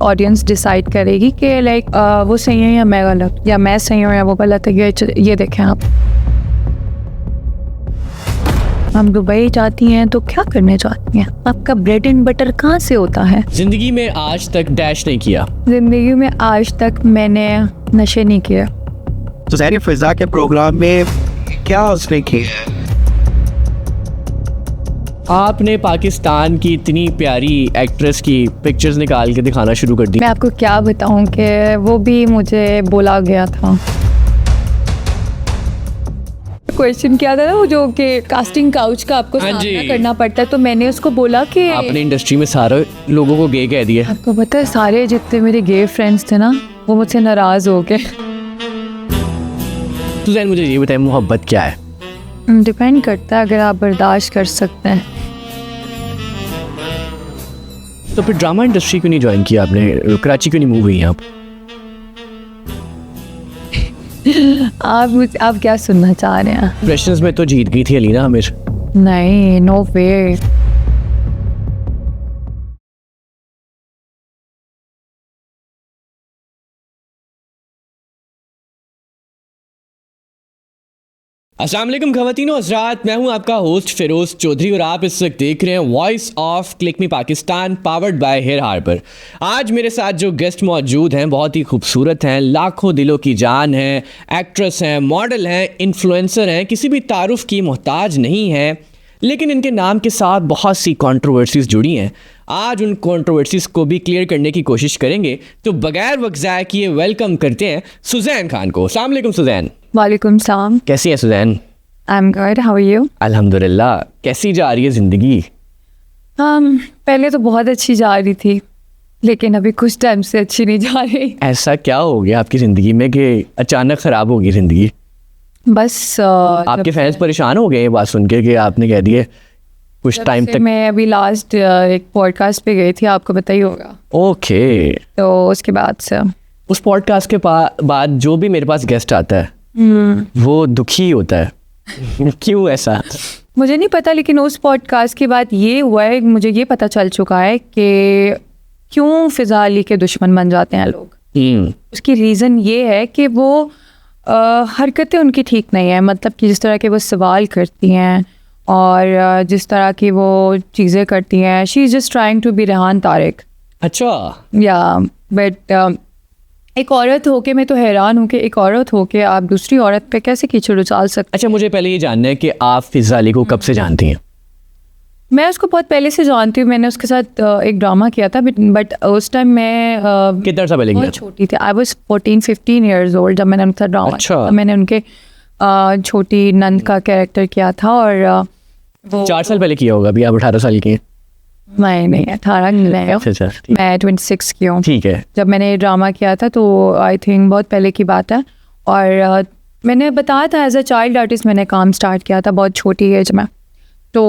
Audience decide करेगी कि like वो सही है या मैं गलत, या मैं सही हूँ या वो गलत है। ये देखें आप, हम दुबई जाती हैं तो क्या करने जाती हैं? आपका ब्रेड एंड बटर कहाँ से होता है? जिंदगी में आज तक डैश नहीं किया। जिंदगी में आज तक मैंने नशे नहीं किए। तो ज़ाहिर फिजा के प्रोग्राम में क्या उसने किया? आपने पाकिस्तान की इतनी प्यारी एक्ट्रेस की पिक्चर्स निकाल के दिखाना शुरू कर दी। मैं आपको क्या बताऊं कि वो भी मुझे बोला गया था। क्वेश्चन क्या था ना वो, जो कि कास्टिंग काउच का आपको सामना करना पड़ता है, तो मैंने उसको बोला कि आपने इंडस्ट्री में सारे लोगों को गे कह दिया। आपको पता है सारे जितने मेरे गे फ्रेंड्स थे ना, वो मुझसे नाराज हो गए। तो ज़ैन मुझे ये बताएं, मोहब्बत क्या है? डिपेंड करता है अगर आप बर्दाश्त कर सकते हैं। तो फिर ड्रामा इंडस्ट्री क्यों नहीं ज्वाइन किया आपने? कराची क्यों नहीं मूव हुई आप? आप क्या सुनना चाह रहे हैं? प्रेशर्स में तो जीत गई थी अलीना आमिर। नहीं, नो वे। अस्सलाम वालेकुम ख़वातीनो हज़रात, मैं हूं आपका होस्ट फिरोज़ चौधरी और आप इस वक्त देख रहे हैं voice of click me Pakistan powered by Hair Harbour. आज मेरे साथ जो गेस्ट मौजूद हैं बहुत ही खूबसूरत हैं, लाखों दिलों की जान हैं, एक्ट्रेस हैं, मॉडल हैं, इन्फ्लुएंसर हैं, किसी भी तारुफ की मोहताज नहीं हैं, लेकिन इनके नाम के साथ बहुत सी कंट्रोवर्सीज़ जुड़ी हैं। आज उन कंट्रोवर्सीज़ को भी क्लियर करने की कोशिश करेंगे। तो बगैर वक्त ज़ाया किए वेलकम करते हैं सुज़ैन खान को। अस्सलाम वालेकुम सुज़ैन। वालेकुम सलाम। कैसी है Suzanne? I am good, how are you? अल्हम्दुलिल्लाह। कैसी जा रही है ज़िंदगी? पहले तो बहुत अच्छी जा रही थी, लेकिन अभी कुछ टाइम से अच्छी नहीं जा रही। ऐसा क्या हो गया आपकी ज़िंदगी में कि अचानक ख़राब हो गई ज़िंदगी? बस आपके फैंस परेशान हो गए ये बात सुन के कि आपने कह दिए कुछ टाइम तक? मैं अभी लास्ट एक पॉडकास्ट पे गई थी, आपको पता ही होगा। ओके। तो उसके बाद से उस पॉडकास्ट के बाद जो भी मेरे पास गेस्ट आता है वो दुखी होता है। क्यों ऐसा? मुझे नहीं पता, लेकिन उस पॉडकास्ट के बाद ये हुआ है, मुझे ये पता चल चुका है कि क्यों फिजा अली के दुश्मन बन जाते हैं लोग। उसकी रीज़न ये है कि वो हरकतें उनकी ठीक नहीं है, मतलब कि जिस तरह के वो सवाल करती हैं और जिस तरह की वो चीज़ें करती हैं। She is just trying to be Rehan Tariq. अच्छा। या बट एक औरत होके मैं तो हैरान हूँ कि एक औरत होके आप दूसरी औरत पे कैसे कीचड़ उछाल सकते। अच्छा, मुझे पहले ये जानना है कि आप फिजा अली को कब से जानती हैं? मैं उसको बहुत पहले से जानती हूँ। मैंने उसके साथ एक ड्रामा किया था, बट उस टाइम मैं कितना सा पहले बहुत छोटी थी। आई वाज 14-15 ईयर्स ओल्ड जब मैंने उनका ड्रामा किया। मैंने उनके छोटी नंद का कैरेक्टर किया था और वो 4 साल पहले किया होगा। अभी आप 18 साल की हैं। नहीं 18 नहीं है, अच्छा, मैं 26 की हूँ। ठीक है। जब मैंने ड्रामा किया था तो आई थिंक बहुत पहले की बात है। और मैंने बताया था एज अ चाइल्ड आर्टिस्ट मैंने काम स्टार्ट किया था बहुत छोटी एज में। तो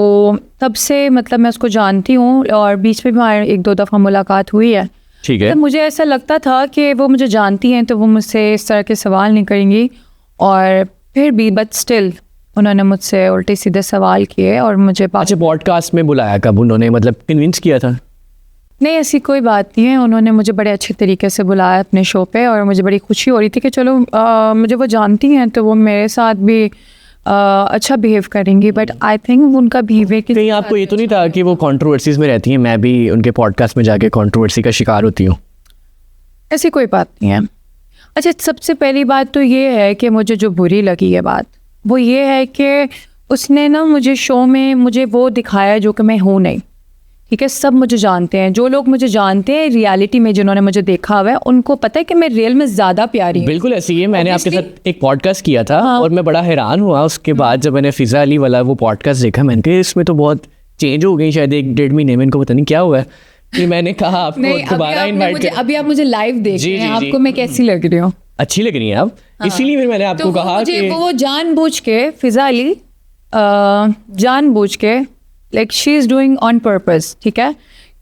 तब से मतलब मैं उसको जानती हूँ और बीच में भी हमारी 1-2 दफ़ा मुलाकात हुई है। ठीक है। तो मुझे ऐसा लगता था कि वो मुझे जानती हैं तो वो मुझसे इस तरह के सवाल नहीं करेंगी, और फिर भी बट स्टिल उन्होंने मुझसे उल्टे सीधे सवाल किए और मुझे अच्छा, पॉडकास्ट में बुलाया कब उन्होंने, मतलब कन्विंस किया था? नहीं, ऐसी कोई बात नहीं है। उन्होंने मुझे बड़े अच्छे तरीके से बुलाया अपने शो पे और मुझे बड़ी खुशी हो रही थी कि चलो मुझे वो जानती हैं तो वो मेरे साथ भी अच्छा बिहेव करेंगे। बट आई थिंक उनका बिहेवियर कहीं आपको ये तो नहीं था कि वो कंट्रोवर्सीज में रहती हैं? मैं भी उनके पॉडकास्ट में जाके कंट्रोवर्सी का शिकार होती हूँ। ऐसी कोई बात नहीं है। अच्छा, सबसे पहली बात तो ये है कि मुझे जो बुरी लगी है बात वो ये है कि उसने ना मुझे शो में मुझे वो दिखाया जो कि मैं हूँ नहीं। ठीक है, सब मुझे जानते हैं, जो लोग मुझे जानते हैं रियलिटी में, जिन्होंने मुझे देखा हुआ है उनको पता है कि मैं रियल में ज़्यादा प्यारी हूँ। बिल्कुल ऐसी है। मैंने आपके साथ एक पॉडकास्ट किया था और मैं बड़ा हैरान हुआ उसके बाद जब मैंने फिजा अली वाला वो पॉडकास्ट देखा। मैंने कहा इसमें तो बहुत चेंज हो गई, शायद 1-1.5 महीने में इनको पता नहीं क्या हुआ है कि मैंने कहा आपको दोबारा इन्वाइट कर। अभी आप मुझे लाइव देख रहे हैं, आपको मैं कैसी लग रही हूँ? अच्छी लग रही है आप। इसीलिए फिर मैंने आपको कहा कि वो जानबूझ के फिजा अली जानबूझ के like she is doing on purpose. ठीक है,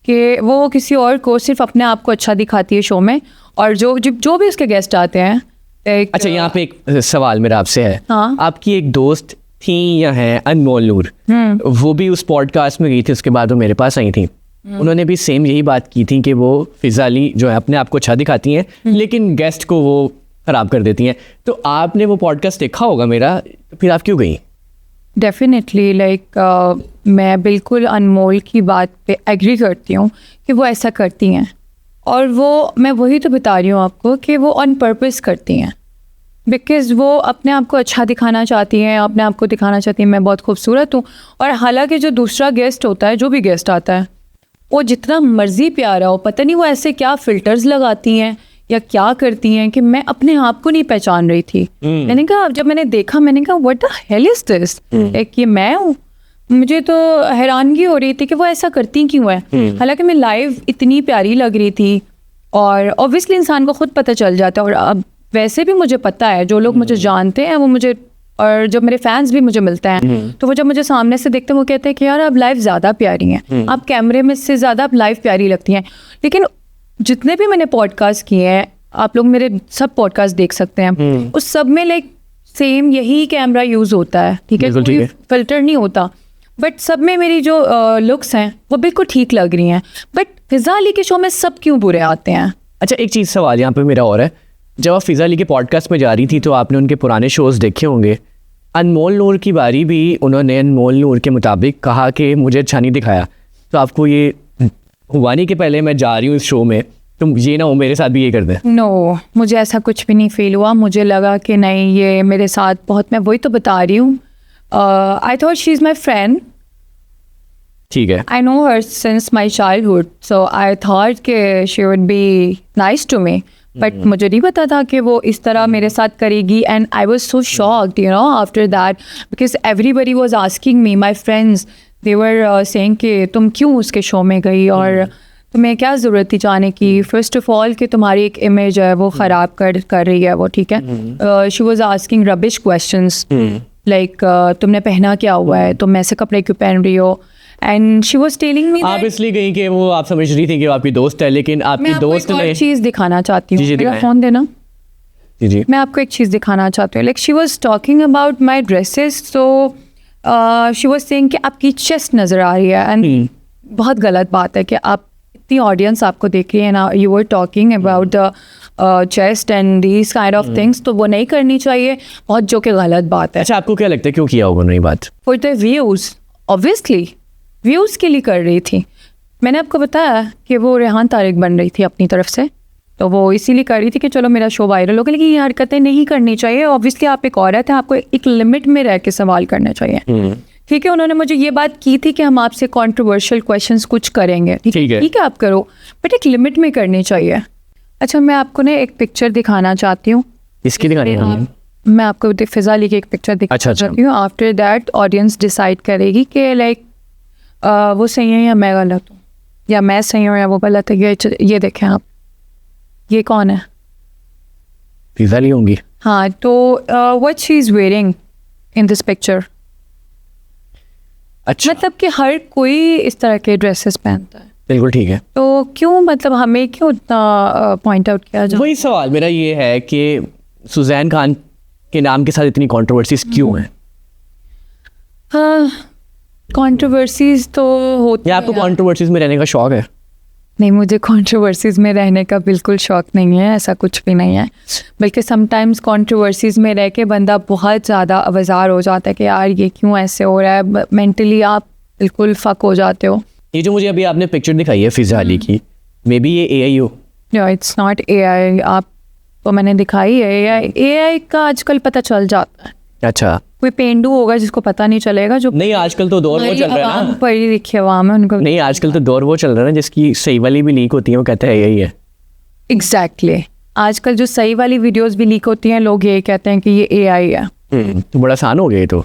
कि वो किसी और को सिर्फ अपने आप को अच्छा दिखाती है शो में, और जो भी उसके गेस्ट आते हैं। अच्छा, यहाँ पे एक सवाल मेरा आपसे है। हाँ? आपकी एक दोस्त थी या है अनमोल नूर, वो भी उस पॉडकास्ट में गई थी, उसके बाद वो मेरे पास आई थी। उन्होंने भी सेम यही बात की थी कि वो फिज़ा अली जो है अपने आप को अच्छा दिखाती हैं लेकिन गेस्ट को वो ख़राब कर देती हैं। तो आपने वो पॉडकास्ट देखा होगा मेरा, फिर आप क्यों गई? डेफिनेटली मैं बिल्कुल अनमोल की बात पे एग्री करती हूँ कि वो ऐसा करती हैं, और वो मैं वही तो बता रही हूँ आपको कि वो ऑन पर्पस करती हैं, बिकॉज़ वो अपने आप को अच्छा दिखाना चाहती हैं, अपने आप को दिखाना चाहती हैं मैं बहुत खूबसूरत हूँ। और हालांकि जो दूसरा गेस्ट होता है, जो भी गेस्ट आता है, वो जितना मर्जी प्यारा हो, पता नहीं वो ऐसे क्या फ़िल्टर्स लगाती हैं या क्या करती हैं कि मैं अपने आप को नहीं पहचान रही थी। मैंने कहा, जब मैंने देखा, मैंने कहा what the hell is this, एक ये मैं हूँ। मुझे तो हैरानगी हो रही थी कि वो ऐसा करती क्यों है। हालांकि मैं लाइव इतनी प्यारी लग रही थी, और ऑब्वियसली इंसान को खुद पता चल जाता है। और अब वैसे भी मुझे पता है, जो लोग मुझे जानते हैं वो मुझे, और जब मेरे फैंस भी मुझे मिलते हैं तो वो जब मुझे सामने से देखते हैं वो कहते हैं कि यार आप लाइव ज़्यादा प्यारी हैं, आप कैमरे में से ज़्यादा आप लाइव प्यारी लगती हैं। लेकिन जितने भी मैंने पॉडकास्ट किए हैं, आप लोग मेरे सब पॉडकास्ट देख सकते हैं, उस सब में सेम यही कैमरा यूज़ होता है, ठीक है, कोई फिल्टर नहीं होता, बट सब में मेरी जो लुक्स हैं वो बिल्कुल ठीक लग रही हैं। बट फिज़ा अली के शो में सब क्यों बुरे आते हैं? अच्छा, एक चीज़ सवाल यहाँ पे मेरा और है, जब आप फिज़ा अली के पॉडकास्ट में जा रही थी तो आपने उनके पुराने शोज़ देखे होंगे। अनमोल नूर की बारी भी उन्होंने अनमोल नूर के मुताबिक कहा कि मुझे अच्छा नहीं दिखाया। तो आपको ये हुआ नहीं कि पहले मैं जा रही हूँ इस शो में, तुम ये ना हो मेरे साथ भी ये कर दें? नो, मुझे ऐसा कुछ भी नहीं फील हुआ। मुझे लगा कि नहीं, ये मेरे साथ बहुत, मैं वही तो बता रही हूँ, I thought she is my friend, ठीक है, I know her since my childhood, so I thought कि she would be nice to me, but मुझे नहीं पता था कि वो इस तरह मेरे साथ करेगी। And I was so shocked, you know, after that, because everybody was asking me, my friends, they were saying कि तुम क्यों उसके शो में गई, और तुम्हें क्या ज़रूरत थी जाने की। फर्स्ट ऑफ ऑल कि तुम्हारी एक इमेज है वो ख़राब कर रही है वो, ठीक है। She was asking rubbish questions like तुमने पहना क्या हुआ है, तुम ऐसे कपड़े क्यों पहन रही हो। And she was telling me, आप इसलिए गई कि वो आप समझ रही थी कि वो आपकी दोस्त है, लेकिन आपकी दोस्त ने चीज़ दिखाना चाहती हूँ, जी, मेरा फ़ोन देना, जी, मैं आपको एक चीज़ दिखाना चाहती हूँ। Like she was talking about my dresses, तो शी वॉज सेइंग कि आपकी चेस्ट नज़र आ रही है। एंड बहुत गलत बात है कि आप इतनी ऑडियंस आपको देख रही है ना, you were talking about the chest and these kind of things, तो वो नहीं करनी चाहिए, बहुत जो कि गलत बात है। अच्छा, आपको क्या लगता है क्यों किया होगा नहीं बात? For the views, obviously views के लिए कर रही थी। मैंने आपको बताया कि वो रेहान तारिक बन रही थी अपनी तरफ से, तो वो इसीलिए कर रही थी कि चलो मेरा शो वायरल होगा। लेकिन ये हरकतें नहीं करनी चाहिए। ऑब्वियसली आप एक औरत है, आपको एक लिमिट में रह के सवाल करने चाहिए, ठीक है। उन्होंने मुझे ये बात की थी कि हम आपसे कंट्रोवर्शियल क्वेश्चंस कुछ करेंगे, ठीक है, आप करो, बट एक लिमिट में करनी चाहिए। अच्छा, मैं आपको ना एक पिक्चर दिखाना चाहती हूँ। इसकी दिखानी है? मैं आपको फिज़ा अली की एक पिक्चर दिखाना चाहती हूँ। आफ्टर दैट ऑडियंस डिसाइड करेगी कि लाइक वो सही है या मैं गलत हूँ, या मैं सही हूँ या वो गलत है। ये देखें आप, ये कौन है? फिज़ा अली होंगी। हाँ, तो what she is wearing in this picture. अच्छा, मतलब कि हर कोई इस तरह के ड्रेसेस पहनता है, बिल्कुल ठीक है। तो क्यों, मतलब हमें क्यों इतना पॉइंट आउट किया जाए? वही सवाल मेरा ये है कि सुजैन खान के नाम के साथ इतनी कंट्रोवर्सीज क्यों हैं? हाँ, कंट्रोवर्सीज तो होती या आपको हैं। कंट्रोवर्सीज में रहने का शौक है? नहीं, मुझे कंट्रोवर्सीज में रहने का बिल्कुल शौक नहीं है, ऐसा कुछ भी नहीं है। बल्कि समटाइम्स कंट्रोवर्सीज में रह के बंदा बहुत ज़्यादा अवजार हो जाता है कि यार ये क्यों ऐसे हो रहा है, मेंटली आप बिल्कुल फक हो जाते हो। ये जो मुझे अभी आपने पिक्चर दिखाई है फिज़ा अली की, मे बी ये AI हो? No, it's not AI। आप तो मैंने दिखाई है, AI का आजकल पता चल जाता है। अच्छा, कोई पेंडू होगा जिसको पता नहीं चलेगा, जो नहीं आजकल तो दौर वो चल रहा है ना, पढ़ी लिखी अवाम है उनको। नहीं आजकल तो दौर वो चल रहा है ना जिसकी सही वाली भी लीक होती है, वो कहते हैं यही है। एग्जैक्टली, आजकल जो सही वाली वीडियोस भी लीक होती हैं, लोग ये कहते हैं कि ये AI है। तो बड़ा आसान हो गया, तो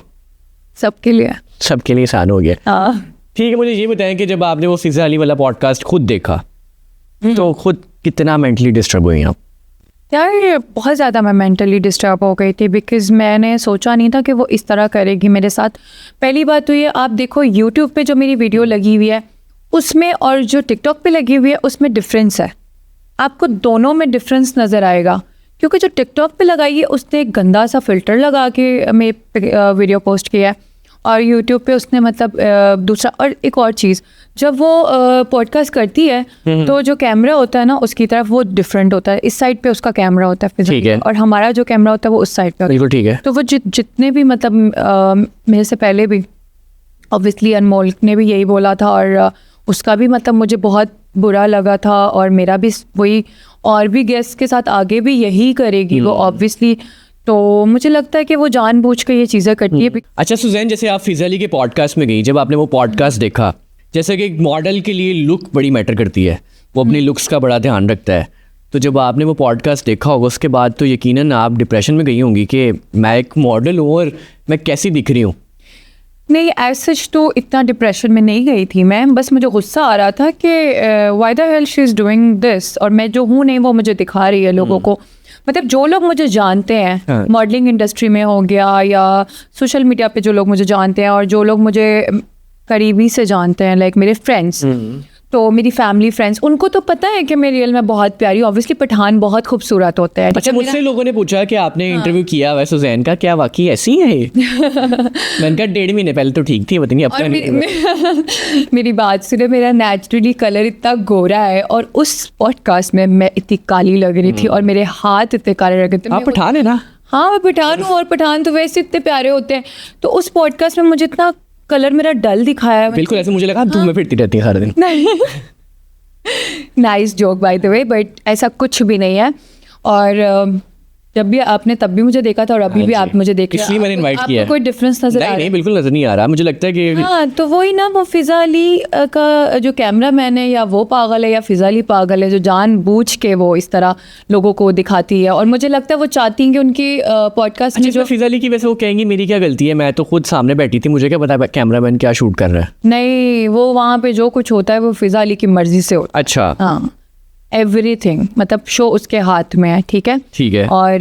सबके लिए, सबके लिए आसान हो गया। हाँ। ठीक है, मुझे ये बताएं कि जब आपने वो फिज़ा अली वाला पॉडकास्ट खुद देखा तो खुद कितना मेंटली डिस्टर्ब हुई आप? यार बहुत ज़्यादा मैं मेंटली डिस्टर्ब हो गई थी, बिकॉज़ मैंने सोचा नहीं था कि वो इस तरह करेगी मेरे साथ। पहली बात तो ये, आप देखो यूट्यूब पे जो मेरी वीडियो लगी हुई है उसमें और जो टिकटॉक पे लगी हुई है उसमें डिफरेंस है। आपको दोनों में डिफरेंस नज़र आएगा, क्योंकि जो टिकटॉक पे लगाई है उसने एक गंदा सा फ़िल्टर लगा के मेरे वीडियो पोस्ट किया है, और यूट्यूब पे उसने मतलब दूसरा। और एक और चीज़, जब वो पॉडकास्ट करती है तो जो कैमरा होता है ना उसकी तरफ वो डिफरेंट होता है, इस साइड पे उसका कैमरा होता है ठीक है। और हमारा जो कैमरा होता है वो उस साइड पे होता है। बिल्कुल ठीक है। तो वो जितने भी मतलब मेरे से पहले भी ऑब्वियसली अनमोल ने भी यही बोला था और उसका भी मतलब मुझे बहुत बुरा लगा था और मेरा भी वही, और भी गेस्ट के साथ आगे भी यही करेगी वो ऑब्वियसली। तो मुझे लगता है कि वो जानबूझ के ये चीज़ें करती है। अच्छा सुजैन, जैसे आप फिज़ा अली के पॉडकास्ट में गई, जब आपने वो पॉडकास्ट देखा, जैसे कि एक मॉडल के लिए लुक बड़ी मैटर करती है, वो अपनी लुक्स का बड़ा ध्यान रखता है, तो जब आपने वो पॉडकास्ट देखा होगा उसके बाद तो यकीनन आप डिप्रेशन में गई होंगी कि मैं एक मॉडल हूँ और मैं कैसी दिख रही हूँ। नहीं, एज सच तो इतना डिप्रेशन में नहीं गई थी मैं, बस मुझे गुस्सा आ रहा था कि why the hell she is doing this, और मैं जो हूँ नहीं वो मुझे दिखा रही है लोगों को। मतलब जो लोग मुझे जानते हैं मॉडलिंग इंडस्ट्री में हो गया या सोशल मीडिया पे जो लोग मुझे जानते हैं और जो लोग मुझे करीबी से जानते हैं, लाइक मेरे फ्रेंड्स, तो मेरी फैमिली फ्रेंड्स, उनको तो पता है कि मैं रियल में बहुत प्यारी, ऑब्वियसली पठान बहुत खूबसूरत होता है। अच्छा, मुझसे लोगों ने पूछा कि आपने इंटरव्यू किया हुआ है सुजैन का, क्या वाकई ऐसी है ये? मैंने कहा 1.5 महीने पहले तो ठीक थी, पता नहीं अब और मेरी बात सुने, मेरा नेचुरली कलर इतना गोरा है और उस पॉडकास्ट में मैं इतनी काली लग रही थी और मेरे हाथ इतने काले लग रहे थे। आप पठान है ना? हाँ, मैं पठान हूँ और पठान तो वैसे इतने प्यारे होते हैं। तो उस पॉडकास्ट में मुझे इतना कलर मेरा डल दिखाया। बिल्कुल ऐसे मुझे लगा आप धूप में फिरती रहती है सारा दिन। नहीं, nice joke by the way, but ऐसा कुछ भी नहीं है। और जब भी आपने तब भी मुझे देखा था और अभी भी आप मुझे देख रहे हैं, इसलिए मैंने इनवाइट किया है। कोई डिफरेंस नजर आ रहा है? नहीं, बिल्कुल नजर नहीं आ रहा। मुझे लगता है कि हाँ, तो वही ना, वो फिज़ा अली का जो कैमरा मैन है, या वो पागल है या फिज़ा अली पागल है जो जानबूझ के वो इस तरह लोगों को दिखाती है। और मुझे लगता है वो चाहती हैं कि उनकी पॉडकास्ट में जो फिज़ा अली की, वैसे वो कहेंगी मेरी क्या गलती है, मैं तो खुद सामने बैठी थी, मुझे क्या पता कैमरा मैन क्या शूट कर रहा है। नहीं, वो वहाँ पे जो कुछ होता है वो फिज़ा अली की मर्जी से होता है। अच्छा, हाँ, एवरीथिंग, मतलब शो उसके हाथ में है, ठीक है। ठीक है। और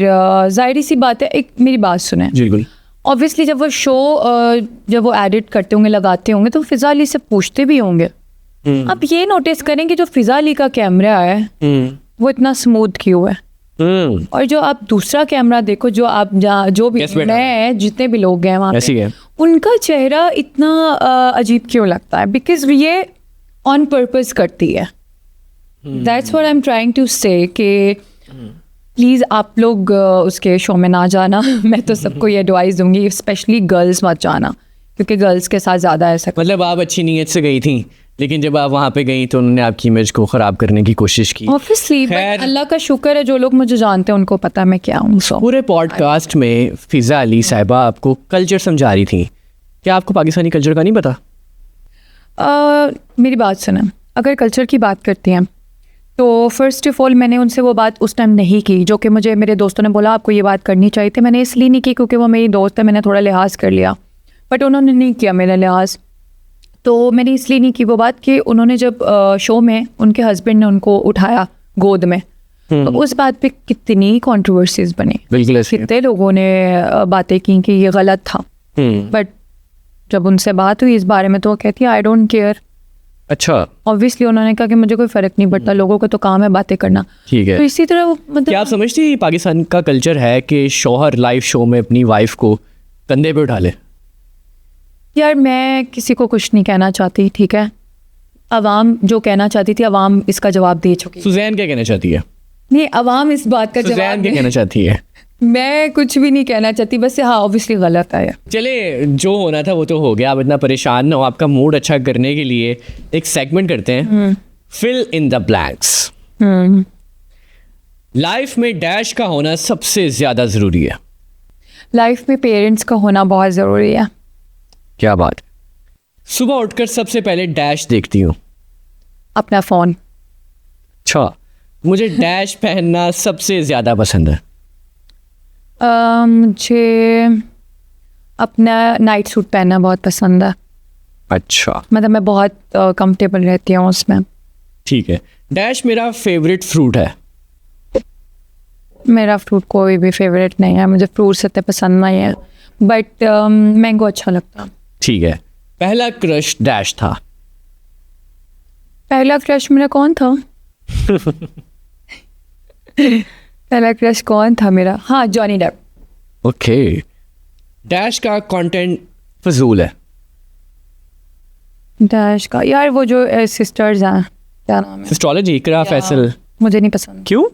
जाहिर सी बात है, एक मेरी बात सुने, बिल्कुल। ऑब्वियसली जब वो शो जब वो एडिट करते होंगे, लगाते होंगे, तो फिज़ा अली से पूछते भी होंगे। आप ये नोटिस करें कि जो फिज़ा अली का कैमरा है वो इतना स्मूथ क्यों है, और जो आप दूसरा कैमरा देखो, जो आप जो भी मैं जितने भी लोग हैं वहाँ पे, उनका चेहरा इतना अजीब क्यों लगता है? बिकॉज ये ऑन पर्पस करती है। That's what I am trying to say कि प्लीज़ आप लोग उसके शो में ना जाना। मैं तो सबको ये एडवाइस दूंगी, स्पेशली गर्ल्स मत जाना, क्योंकि गर्ल्स के साथ ज़्यादा ऐसा। मतलब आप अच्छी नीयत से गई थी, लेकिन जब आप वहाँ पे गई तो उन्होंने आपकी इमेज को ख़राब करने की कोशिश की। ऑब्वियसली, बट अल्लाह का शुक्र है जो लोग मुझे जानते हैं उनको पता है मैं क्या हूँ। पूरे पॉडकास्ट में फिज़ा अली साहिबा आपको कल्चर समझा रही थी, क्या आपको पाकिस्तानी कल्चर का नहीं पता? मेरी बात सुने, अगर कल्चर की बात करती हैं तो फर्स्ट ऑफ ऑल मैंने उनसे वो बात उस टाइम नहीं की जो कि मुझे मेरे दोस्तों ने बोला आपको ये बात करनी चाहिए थी। मैंने इसलिए नहीं की क्योंकि वो मेरी दोस्त है, मैंने थोड़ा लिहाज कर लिया, बट उन्होंने नहीं किया मेरा लिहाज। तो मैंने इसलिए नहीं की वो बात कि उन्होंने जब शो में उनके हस्बैंड ने उनको उठाया गोद में, तो उस बात पे कितनी कंट्रोवर्सीज बनी, कितने लोगों ने बातें की कि ये गलत था। बट जब उनसे बात हुई इस बारे में तो वो कहती है आई डोंट केयर। अच्छा, ऑब्वियसली उन्होंने कहा कि मुझे कोई फर्क नहीं पड़ता, लोगों का तो काम है बातें करना। ठीक है। तो इसी तरह मतलब क्या आप समझती हैं पाकिस्तान का कल्चर है कि शौहर लाइव शो में अपनी वाइफ को कंधे पे उठा ले? यार मैं किसी को कुछ नहीं कहना चाहती, ठीक है। अवाम जो कहना चाहती थी अवाम इसका जवाब दे चुकी। सुजैन क्या कहना चाहती है? नहीं, अवाम इस बात का सुजैन क्या कहना चाहती है? मैं कुछ भी नहीं कहना चाहती, बस हाँ ऑब्वियसली गलत है। चले, जो होना था वो तो हो गया, आप इतना परेशान ना हो। आपका मूड अच्छा करने के लिए एक सेगमेंट करते हैं, fill in the blanks. Life में डैश का होना सबसे ज्यादा जरूरी है। लाइफ में पेरेंट्स का होना बहुत ज़रूरी है। क्या बात। सुबह उठकर सबसे पहले डैश देखती हूँ? अपना फ़ोन। अच्छा, मुझे डैश पहनना सबसे ज़्यादा पसंद है। मुझे अपना नाइट सूट पहनना बहुत पसंद है। अच्छा, मतलब मैं बहुत कंफर्टेबल रहती हूँ उसमें। ठीक है। डैश मेरा फेवरेट फ्रूट है। मेरा फ्रूट कोई भी फेवरेट नहीं है, मुझे फ्रूट्स इतने पसंद नहीं है, बट मैंगो अच्छा लगता है। ठीक है। पहला क्रश डैश था? पहला क्रश मेरा कौन था? पहला क्रश कौन था मेरा? हाँ, जॉनी डेप। ओके। डैश का कंटेंट फजूल है? डैश का यार वो जो सिस्टर्स हैं, क्या नाम है? एस्ट्रोलॉजी इकरा फैसल। मुझे नहीं पसंद, क्यों?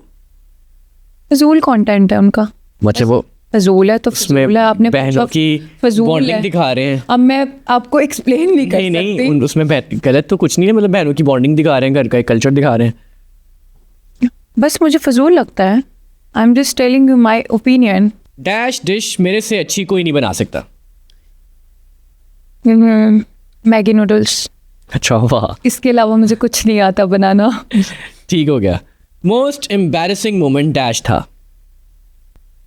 फजूल कंटेंट है उनका। मतलब वो फजूल है तो उसमें फजूल है, आपने बहनों की फजूल बॉन्डिंग है। दिखा रहे हैं। अब मैं आपको एक्सप्लेन नहीं कर नहीं सकती। उसमें गलत तो कुछ नहीं है, मतलब बहनों की बॉन्डिंग दिखा रहे हैं, घर का एक कल्चर दिखा रहे हैं। बस मुझे फजूल लगता है। आई am just telling you my opinion. Dash dish मेरे से अच्छी कोई नहीं बना सकता। मैगी नूडल्स, अच्छा वाह, इसके अलावा मुझे कुछ नहीं आता बनाना। ठीक हो गया। मोस्ट एम्बैरेसिंग मोमेंट डैश था।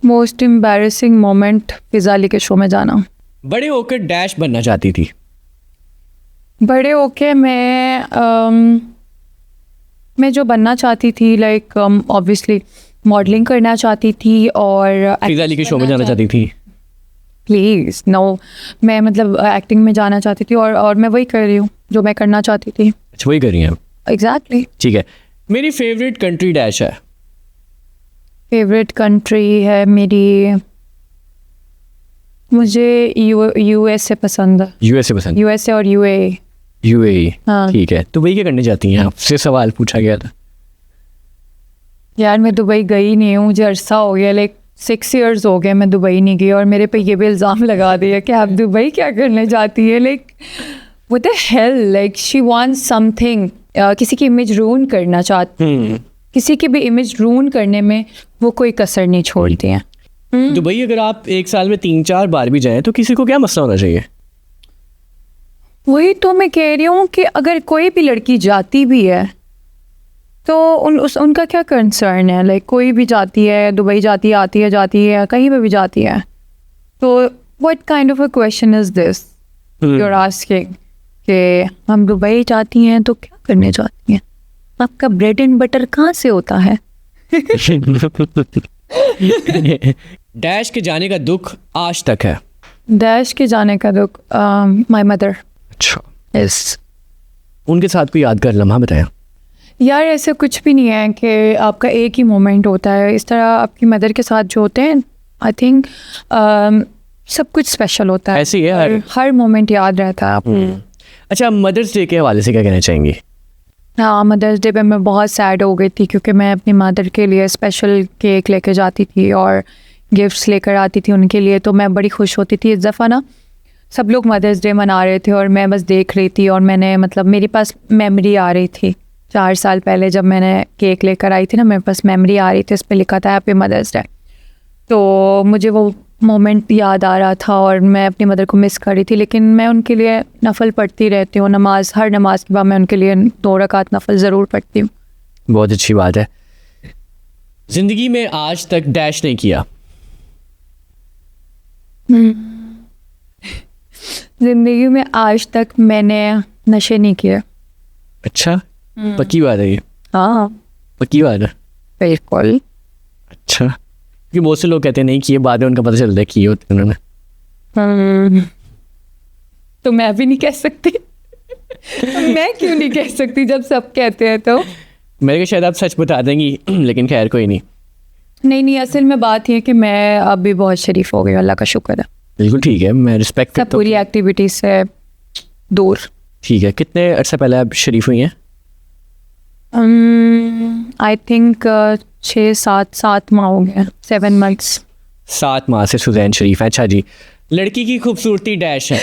मोस्ट एम्बैरेसिंग मोमेंट फिजा अली के शो में जाना। बड़े होकर डैश बनना चाहती थी। बड़े होके मैं जो बनना चाहती थी, लाइक ऑब्वियसली मॉडलिंग करना चाहती थी और फिजा अली के शो में जाना चाहती थी। प्लीज़ नो, मैं मतलब एक्टिंग में जाना चाहती थी और मैं वही कर रही हूँ जो मैं करना चाहती थी। अच्छा वही कर रही हैं। एग्जैक्टली। ठीक है। मेरी फेवरेट कंट्री डैश है। फेवरेट कंट्री है मेरी, मुझे यूएसए पसंद है। यूएसए पसंद। यूएसए और यूएई। यूएई। हाँ। ठीक है, तो वही क्या करने जाती हैं? आपसे सवाल पूछा गया था। यार मैं दुबई गई नहीं हूँ, मुझे अरसा हो गया, लाइक 6 years हो गए मैं दुबई नहीं गई, और मेरे पे ये भी इल्ज़ाम लगा दिया कि आप दुबई क्या करने जाती है। Like what the hell, like she wants something, किसी की इमेज रून करना चाहती, किसी की भी इमेज रून करने में वो कोई कसर नहीं छोड़ती हैं। दुबई अगर आप एक साल में 3-4 बार भी जाएं तो किसी को क्या मसला होना चाहिए? वही तो मैं कह रही हूँ कि अगर कोई भी लड़की जाती भी है तो उनका क्या कंसर्न है। लाइक कोई भी जाती है, दुबई जाती है, जाती है, कहीं पे भी जाती है, तो what kind of a question is this you are asking कि हम दुबई जाती हैं तो क्या करने जाती हैं? आपका ब्रेड एंड बटर कहाँ से होता है? डैश के जाने का दुख आज तक है। डैश के जाने का दुख, माय मदर। अच्छा, यस। उनके साथ कोई यादगार लम्हा बताया? यार ऐसे कुछ भी नहीं है कि आपका एक ही मोमेंट होता है। इस तरह आपकी मदर के साथ जो होते हैं, आई थिंक सब कुछ स्पेशल होता है। ऐसे ही है हर मोमेंट याद रहता है आपको। अच्छा, मदर्स डे के हवाले से क्या कहना चाहेंगी? हाँ, मदर्स डे पे मैं बहुत सैड हो गई थी क्योंकि मैं अपनी मदर के लिए स्पेशल केक लेके जाती थी और गिफ्ट्स लेकर आती थी उनके लिए, तो मैं बड़ी खुश होती थी। इस दफ़ा ना सब लोग मदर्स डे मना रहे थे और मैं बस देख रही थी, और मैंने मतलब मेरे पास मेमोरी आ रही थी 4 साल पहले जब मैंने केक लेकर आई थी ना, मेरे पास मेमोरी आ रही थी, इस पर लिखा था हैप्पी मदर्स डे। तो मुझे वो मोमेंट याद आ रहा था और मैं अपनी मदर को मिस कर रही थी, लेकिन मैं उनके लिए नफल पढ़ती रहती हूँ। नमाज, हर नमाज के बाद मैं उनके लिए 2 रकात नफल ज़रूर पढ़ती हूँ। बहुत अच्छी बात है। जिंदगी में आज तक डैश नहीं किया। जिंदगी में आज तक मैंने नशे नहीं किए। अच्छा, पक्की बात है ये? हाँ पक्की बात है। बिल्कुल। अच्छा, क्योंकि बहुत से लोग कहते हैं नहीं किए, बाद में उनका पता चलता है किए होते उन्होंने। तो मैं भी नहीं कह सकती। मैं क्यों नहीं कह सकती जब सब कहते हैं? तो मेरे को शायद आप सच बता देंगी, लेकिन खैर कोई नहीं। नहीं, असल में बात ये है कि मैं अब भी बहुत शरीफ हो गई, अल्लाह का शुक्र है। बिल्कुल ठीक है, मैं रिस्पेक्ट सब पूरी एक्टिविटी से दूर। ठीक है। कितने अर्से पहले आप शरीफ हुई हैं? आई थिंक 6-7 माह हो गए, 7 months। 7 माह से सुजैन शरीफ है। अच्छा जी, लड़की की खूबसूरती डैश है।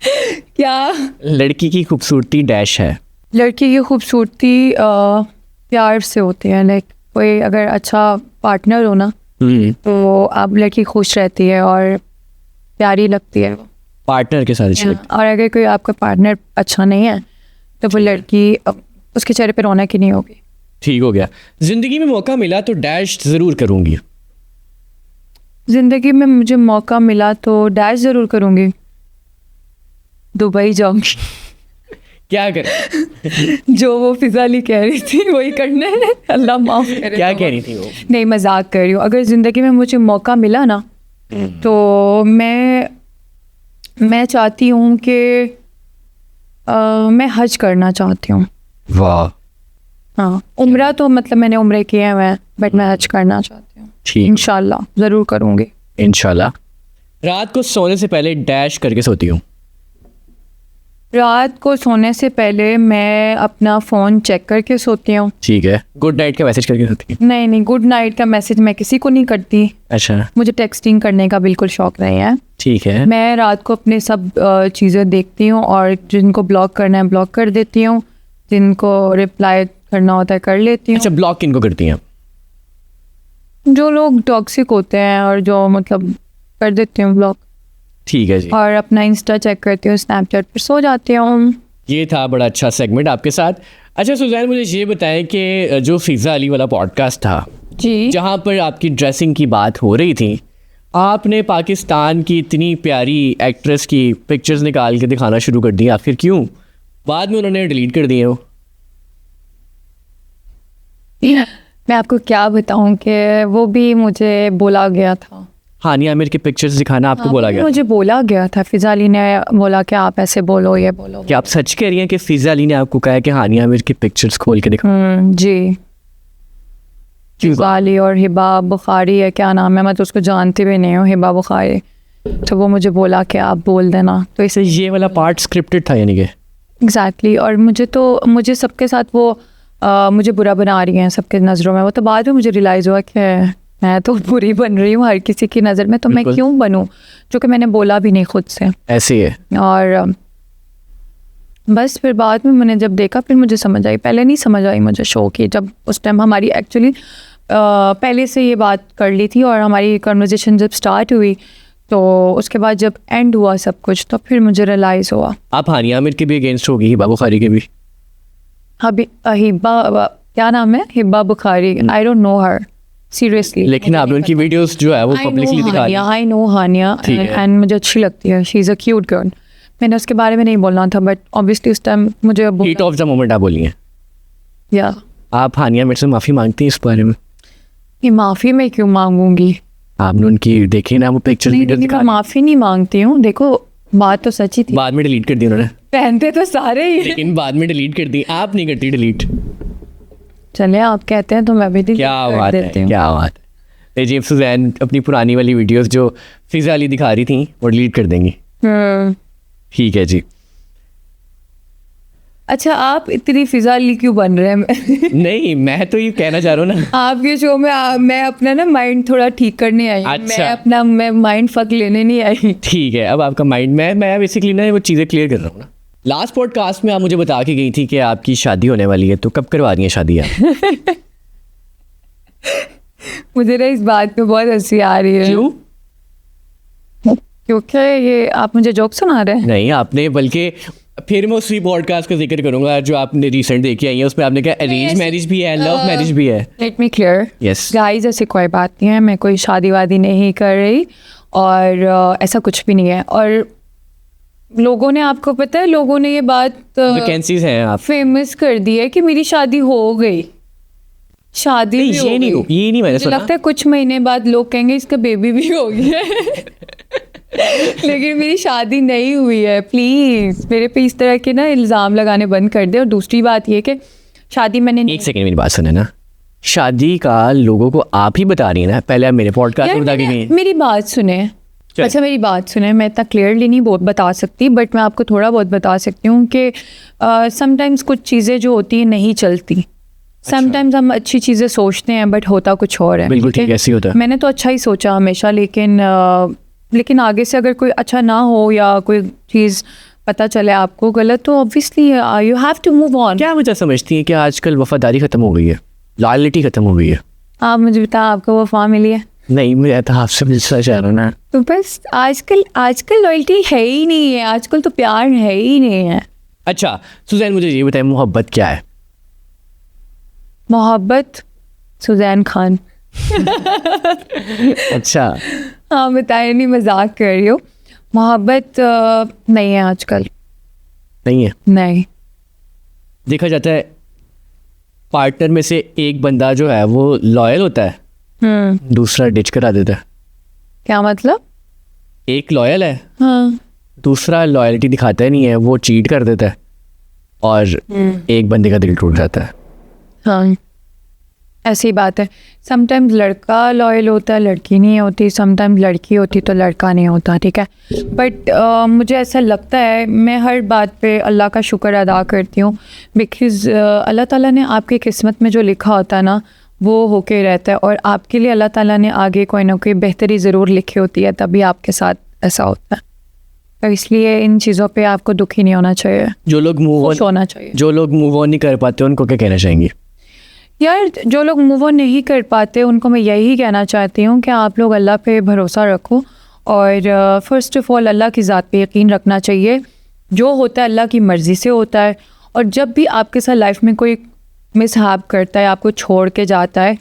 क्या? लड़की की खूबसूरती डैश है। लड़की की खूबसूरती प्यार से होती है। लाइक कोई अगर अच्छा पार्टनर हो ना तो अब लड़की खुश रहती है और प्यारी लगती है पार्टनर के साथ। और अगर कोई आपका पार्टनर अच्छा नहीं है तो वो लड़की उसके चेहरे पे रौनक ही नहीं होगी। ठीक हो गया। जिंदगी में मौका मिला तो डैश ज़रूर करूँगी। जिंदगी में मुझे मौका मिला तो डैश ज़रूर करूँगी। दुबई जाऊँगी। क्या कर जो वो फिजा अली कह रही थी वही करना है, अल्लाह माफ़ करे। क्या कह रही थी वो? नहीं, मजाक कर रही हूँ। अगर ज़िंदगी में मुझे मौका मिला ना तो मैं चाहती हूँ कि मैं हज करना चाहती हूँ। वाह। हाँ, उम्रा तो मतलब मैंने उम्रे किए हैं, बट मैं हज करना चाहती हूँ। ठीक, इंशाल्लाह ज़रूर करूँगी। इंशाल्लाह। रात को सोने से पहले डैश करके सोती हूँ। रात को सोने से पहले मैं अपना फ़ोन चेक करके सोती हूँ। ठीक है, गुड नाइट का मैसेज करके सोती है? नहीं, गुड नाइट का मैसेज मैं किसी को नहीं करती। अच्छा, मुझे टेक्सटिंग करने का बिल्कुल शौक नहीं है। ठीक है। मैं रात को अपने सब चीज़ें देखती हूँ और जिनको ब्लॉक करना है ब्लॉक कर देती हूँ, जिनको रिप्लाई करना होता है कर लेती हूँ। अच्छा, ब्लॉक किनको करती हैं? जो लोग टॉक्सिक होते हैं और जो मतलब कर देती हूँ ब्लॉक। ठीक है जी। और अपना इंस्टा चेक करती हूँ, स्नैपचैट पर सो जाती हूँ। ये था बड़ा अच्छा सेगमेंट आपके साथ। अच्छा सुजैन, मुझे ये बताएं कि जो फिज़ा अली वाला पॉडकास्ट था जी, जहाँ पर आपकी ड्रेसिंग की बात हो रही थी, आपने पाकिस्तान की इतनी प्यारी एक्ट्रेस की पिक्चर्स निकाल के दिखाना शुरू कर दी, आखिर क्यों? बाद में उन्होंने डिलीट कर दिए हो। मैं आपको क्या बताऊँ कि वो भी मुझे बोला गया था। हानिया आमिर की पिक्चर्स दिखाना आपको बोला गया? मुझे बोला गया था, फिज़ा अली ने बोला कि आप ऐसे बोलो, ये बोलो। क्या आप सच कह रही हैं कि फिज़ा अली ने आपको कहा है कि हानिया आमिर की पिक्चर्स खोल के दिखा? जी, फिज़ा अली और हिबा बुखारी है, क्या नाम है, मैं तो उसको जानती भी नहीं हूँ, हिबा बुखारी। तो वो मुझे बोला कि आप बोल देना, तो इसे ये वाला पार्ट स्क्रिप्टेड था यानी कि? एग्जैक्टली। और मुझे सबके साथ वो मुझे बुरा बना रही हैं सबके नज़रों में। वो तो बाद में मुझे रियलाइज़ हुआ कि मैं तो बुरी बन रही हूँ हर किसी की नज़र में, तो मैं क्यों बनूँ, जो कि मैंने बोला भी नहीं खुद से। ऐसे ही है। और बस फिर बाद में मैंने जब देखा फिर मुझे समझ आई, पहले नहीं समझ आई मुझे शो की। जब उस टाइम हमारी एक्चुअली पहले से ये बात कर ली थी और हमारी कन्वर्सेशन जब स्टार्ट हुई, तो उसके बाद जब एंड हुआ सब कुछ, तो फिर मुझे रियलाइज़ हुआ। आप हानिया आमिर के भी अगेंस्ट होगी, हिबा बुखारी के भी? अभी हिबा, क्या नाम है, Hiba Bukhari, I don't know her seriously. लेकिन आपने उनकी वीडियोस जो है वो पब्लिकली दिखा दी। आई नो हानिया एंड मुझे अच्छी लगती है, she is a cute girl. मैंने उसके बारे में नहीं बोलना था, बट ऑब्वियसली उस टाइम मुझे हीट ऑफ द मोमेंट आप बोली हैं। या आप हानिया आमिर से माफ़ी मांगती हैं इस बारे में? ये माफ़ी मैं क्यों मांगूंगी? आपने उनकी देखी ना वो पिक्चर वीडियो मैं माफ़ी नहीं मांगती हूँ। देखो बात तो सच्ची थी। बाद में डिलीट कर दी उन्होंने। पहनते तो सारे ही, लेकिन बाद में डिलीट कर दी, आप नहीं करती डिलीट। चले आप कहते हैं तो मैं भी delete क्या कर बात देती है, हूँ। क्या बात है। जी, सुजैन अपनी पुरानी वाली वीडियोस जो फिज़ा अली दिखा रही थी वो डिलीट कर देंगी। ठीक है जी। अच्छा, आप इतनी फिज़ा अली क्यों बन रहे हैं? नहीं, मैं तो ये कहना चाह रहा हूँ ना, आपके शो में मैं अपना ना माइंड थोड़ा ठीक करने आई। अच्छा। मैं माइंड फक लेने नहीं आई। ठीक है। अब आपका माइंड, मैं बेसिकली ना वो चीज़ें क्लियर कर रहा हूँ ना। लास्ट पॉडकास्ट में आप मुझे बता के गई थी कि आपकी शादी होने वाली है, तो कब करवा रही हैं शादी आप? मुझे ना इस बात पे बहुत हंसी आ रही है। क्यों? क्योंकि ये आप मुझे जोक सुना रहे हैं। नहीं आपने, बल्कि फिर मैं उसी पॉडकास्ट का जिक्र करूंगा जो आपने रिसेंट देखी आई है। उसमें आपने कहा अरेंज मैरिज भी है, लव मैरिज भी है। Let me clear, yes guys, ऐसी कोई बात नहीं है, मैं कोई शादी वादी नहीं कर रही और ऐसा कुछ भी नहीं है। और लोगों ने, आपको पता है, लोगों ने ये बात वैकेंसीज हैं आप? फेमस कर दी है कि मेरी शादी हो गई। शादी भी हो ये नहीं, गई। ये नहीं मैंने मुझे सुना। लगता है कुछ महीने बाद लोग कहेंगे इसका बेबी भी हो गया है। लेकिन मेरी शादी नहीं हुई है। प्लीज मेरे पे इस तरह के ना इल्ज़ाम लगाने बंद कर दे। और दूसरी बात ये कि शादी मैंने एक सेकंड मेरी बात सुने ना, शादी का लोगों को आप ही बता रही है ना, पहले आप मेरे पॉडकास्ट में बता के गई। मेरी बात सुने। अच्छा मेरी बात सुने, मैं इतना क्लियरली नहीं बता सकती, बट मैं आपको थोड़ा बहुत बता सकती हूँ कि समटाइम्स कुछ चीज़ें जो होती हैं नहीं चलती। समटाइम्स हम अच्छी चीज़ें सोचते हैं बट होता कुछ और है। बिल्कुल ठीक, ऐसे ही होता है। मैंने तो अच्छा ही सोचा हमेशा, लेकिन आगे से अगर कोई अच्छा ना हो या कोई चीज़ पता चले आपको गलत, तो obviously you have to move on. क्या वजह समझती हैं कि आजकल वफादारी ख़त्म हो गई है, लॉयल्टी ख़त्म हो गई है? आप मुझे बताओ, आपको वफा मिली है? नहीं, मुझे तो आपसे मिलना चाह रहा हूँ ना। तो बस आजकल लॉयल्टी है ही नहीं है, आजकल तो प्यार है ही नहीं है। अच्छा सुजैन, मुझे ये बताएं, मोहब्बत क्या है? मोहब्बत सुजैन खान। अच्छा हाँ बताए, नहीं मजाक कर रही हो। मोहब्बत नहीं है आजकल, नहीं है। नहीं। देखा जाता है पार्टनर में से एक बंदा जो है वो लॉयल होता है, दूसरा डिच करा देता है। क्या मतलब? एक लॉयल है, हाँ। दूसरा लॉयल्टी दिखाता ही नहीं है, वो चीट कर देता है और एक बंदे का दिल टूट जाता है। हाँ। ऐसी बात है। समटाइम्स लड़का लॉयल होता है, लड़की नहीं होती, समटाइम्स लड़की होती तो लड़का नहीं होता, ठीक है। बट मुझे ऐसा लगता है, मैं हर बात पे अल्लाह का शुक्र अदा करती हूँ, बिकॉज़ अल्लाह ताला ने आपकी किस्मत में जो लिखा होता है ना वो होके रहता है, और आपके लिए अल्लाह ताला ने आगे कोई ना कोई बेहतरी ज़रूर लिखी होती है, तभी आपके साथ ऐसा होता है। तो इसलिए इन चीज़ों पे आपको दुखी नहीं होना चाहिए, जो लोग मूव खुश होना चाहिए। जो लोग मूव ऑन नहीं कर पाते उनको क्या कहना चाहेंगे? यार जो लोग मूव ऑन नहीं कर पाते उनको मैं यही कहना चाहती हूँ कि आप लोग अल्लाह पे भरोसा रखो, और फ़र्स्ट ऑफ़ ऑल अल्लाह की ज़ात पे यकीन रखना चाहिए। जो होता है अल्लाह की मर्ज़ी से होता है, और जब भी आपके साथ लाइफ में कोई मिसहैप करता है, आपको छोड़ के जाता है,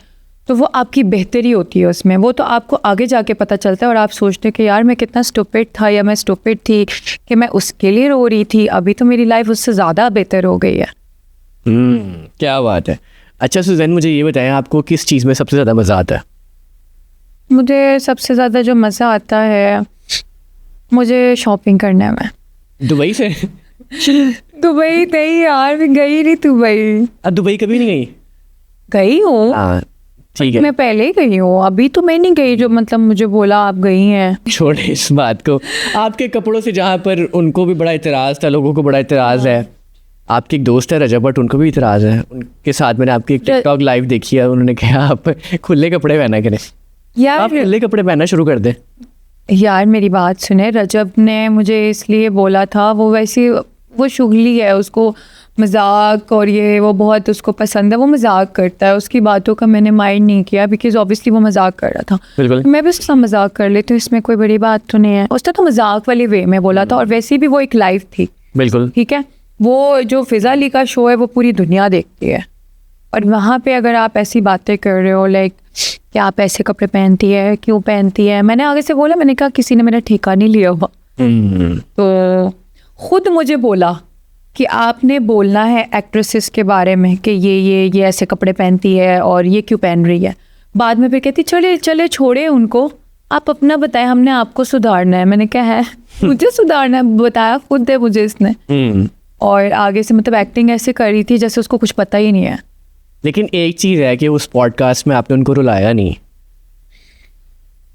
तो वो आपकी बेहतरी होती है उसमें। वो तो आपको आगे जाके पता चलता है, और आप सोचते हैं कि यार मैं कितना स्टूपिड था या मैं स्टूपिड थी कि मैं उसके लिए रो रही थी, अभी तो मेरी लाइफ उससे ज़्यादा बेहतर हो गई है। क्या बात है। अच्छा सुजैन, मुझे ये बताएं, आपको किस चीज़ में सबसे ज़्यादा मज़ा आता है? मुझे सबसे ज़्यादा जो मज़ा आता है, मुझे शॉपिंग करने में। दुबई से? दुबई नहीं यार, मैं गई नहीं दुबई। अब दुबई कभी नहीं गई? गई हूँ, हाँ ठीक है, मैं पहले ही गई हूँ, अभी तो मैं नहीं गई। जो मतलब मुझे बोला आप गई हैं। छोड़े इस बात को। आपके कपड़ों से जहाँ पर उनको भी बड़ा इतराज़ था, लोगों को बड़ा इतराज़ है, आपकी एक दोस्त है रजब भट्ट, उनको भी इतराज़ है। उनके साथ मैंने आपकी एक टिकटॉक लाइव देखी है, उन्होंने कहा आप खुले कपड़े पहना करें, आप यार खुले कपड़े पहनना शुरू कर दें। यार मेरी बात सुने, रजब ने मुझे इसलिए बोला था, वो वैसे वो शुगली है, उसको मजाक और ये वो बहुत उसको पसंद है, वो मजाक करता है, उसकी बातों का मैंने माइंड नहीं किया, बिकॉज ऑब्वियसली वो मजाक कर रहा था। बिल्कुल। मैं भी उसका मजाक कर लेती हूँ, इसमें कोई बड़ी बात तो नहीं है। उसने तो मजाक वाले वे में बोला था, और वैसे भी वो एक लाइव थी, बिल्कुल ठीक है। वो जो फिज़ा अली का शो है वो पूरी दुनिया देखती है, और वहाँ पे अगर आप ऐसी बातें कर रहे हो लाइक कि आप ऐसे कपड़े पहनती है, क्यों पहनती है, मैंने आगे से बोला, मैंने कहा किसी ने मेरा ठेका नहीं लिया हुआ। तो खुद मुझे बोला कि आपने बोलना है एक्ट्रेसेस के बारे में कि ये ऐसे कपड़े पहनती है और ये क्यों पहन रही है। बाद में फिर कहती चले चले छोड़े उनको, आप अपना बताएं, हमने आपको सुधारना है। मैंने कहा है मुझे सुधारना है, बताया खुद है मुझे इसने। और आगे से मतलब एक्टिंग ऐसे कर रही थी जैसे उसको कुछ पता ही नहीं है। लेकिन एक चीज़ है कि उस पॉडकास्ट में आपने उनको रुलाया नहीं,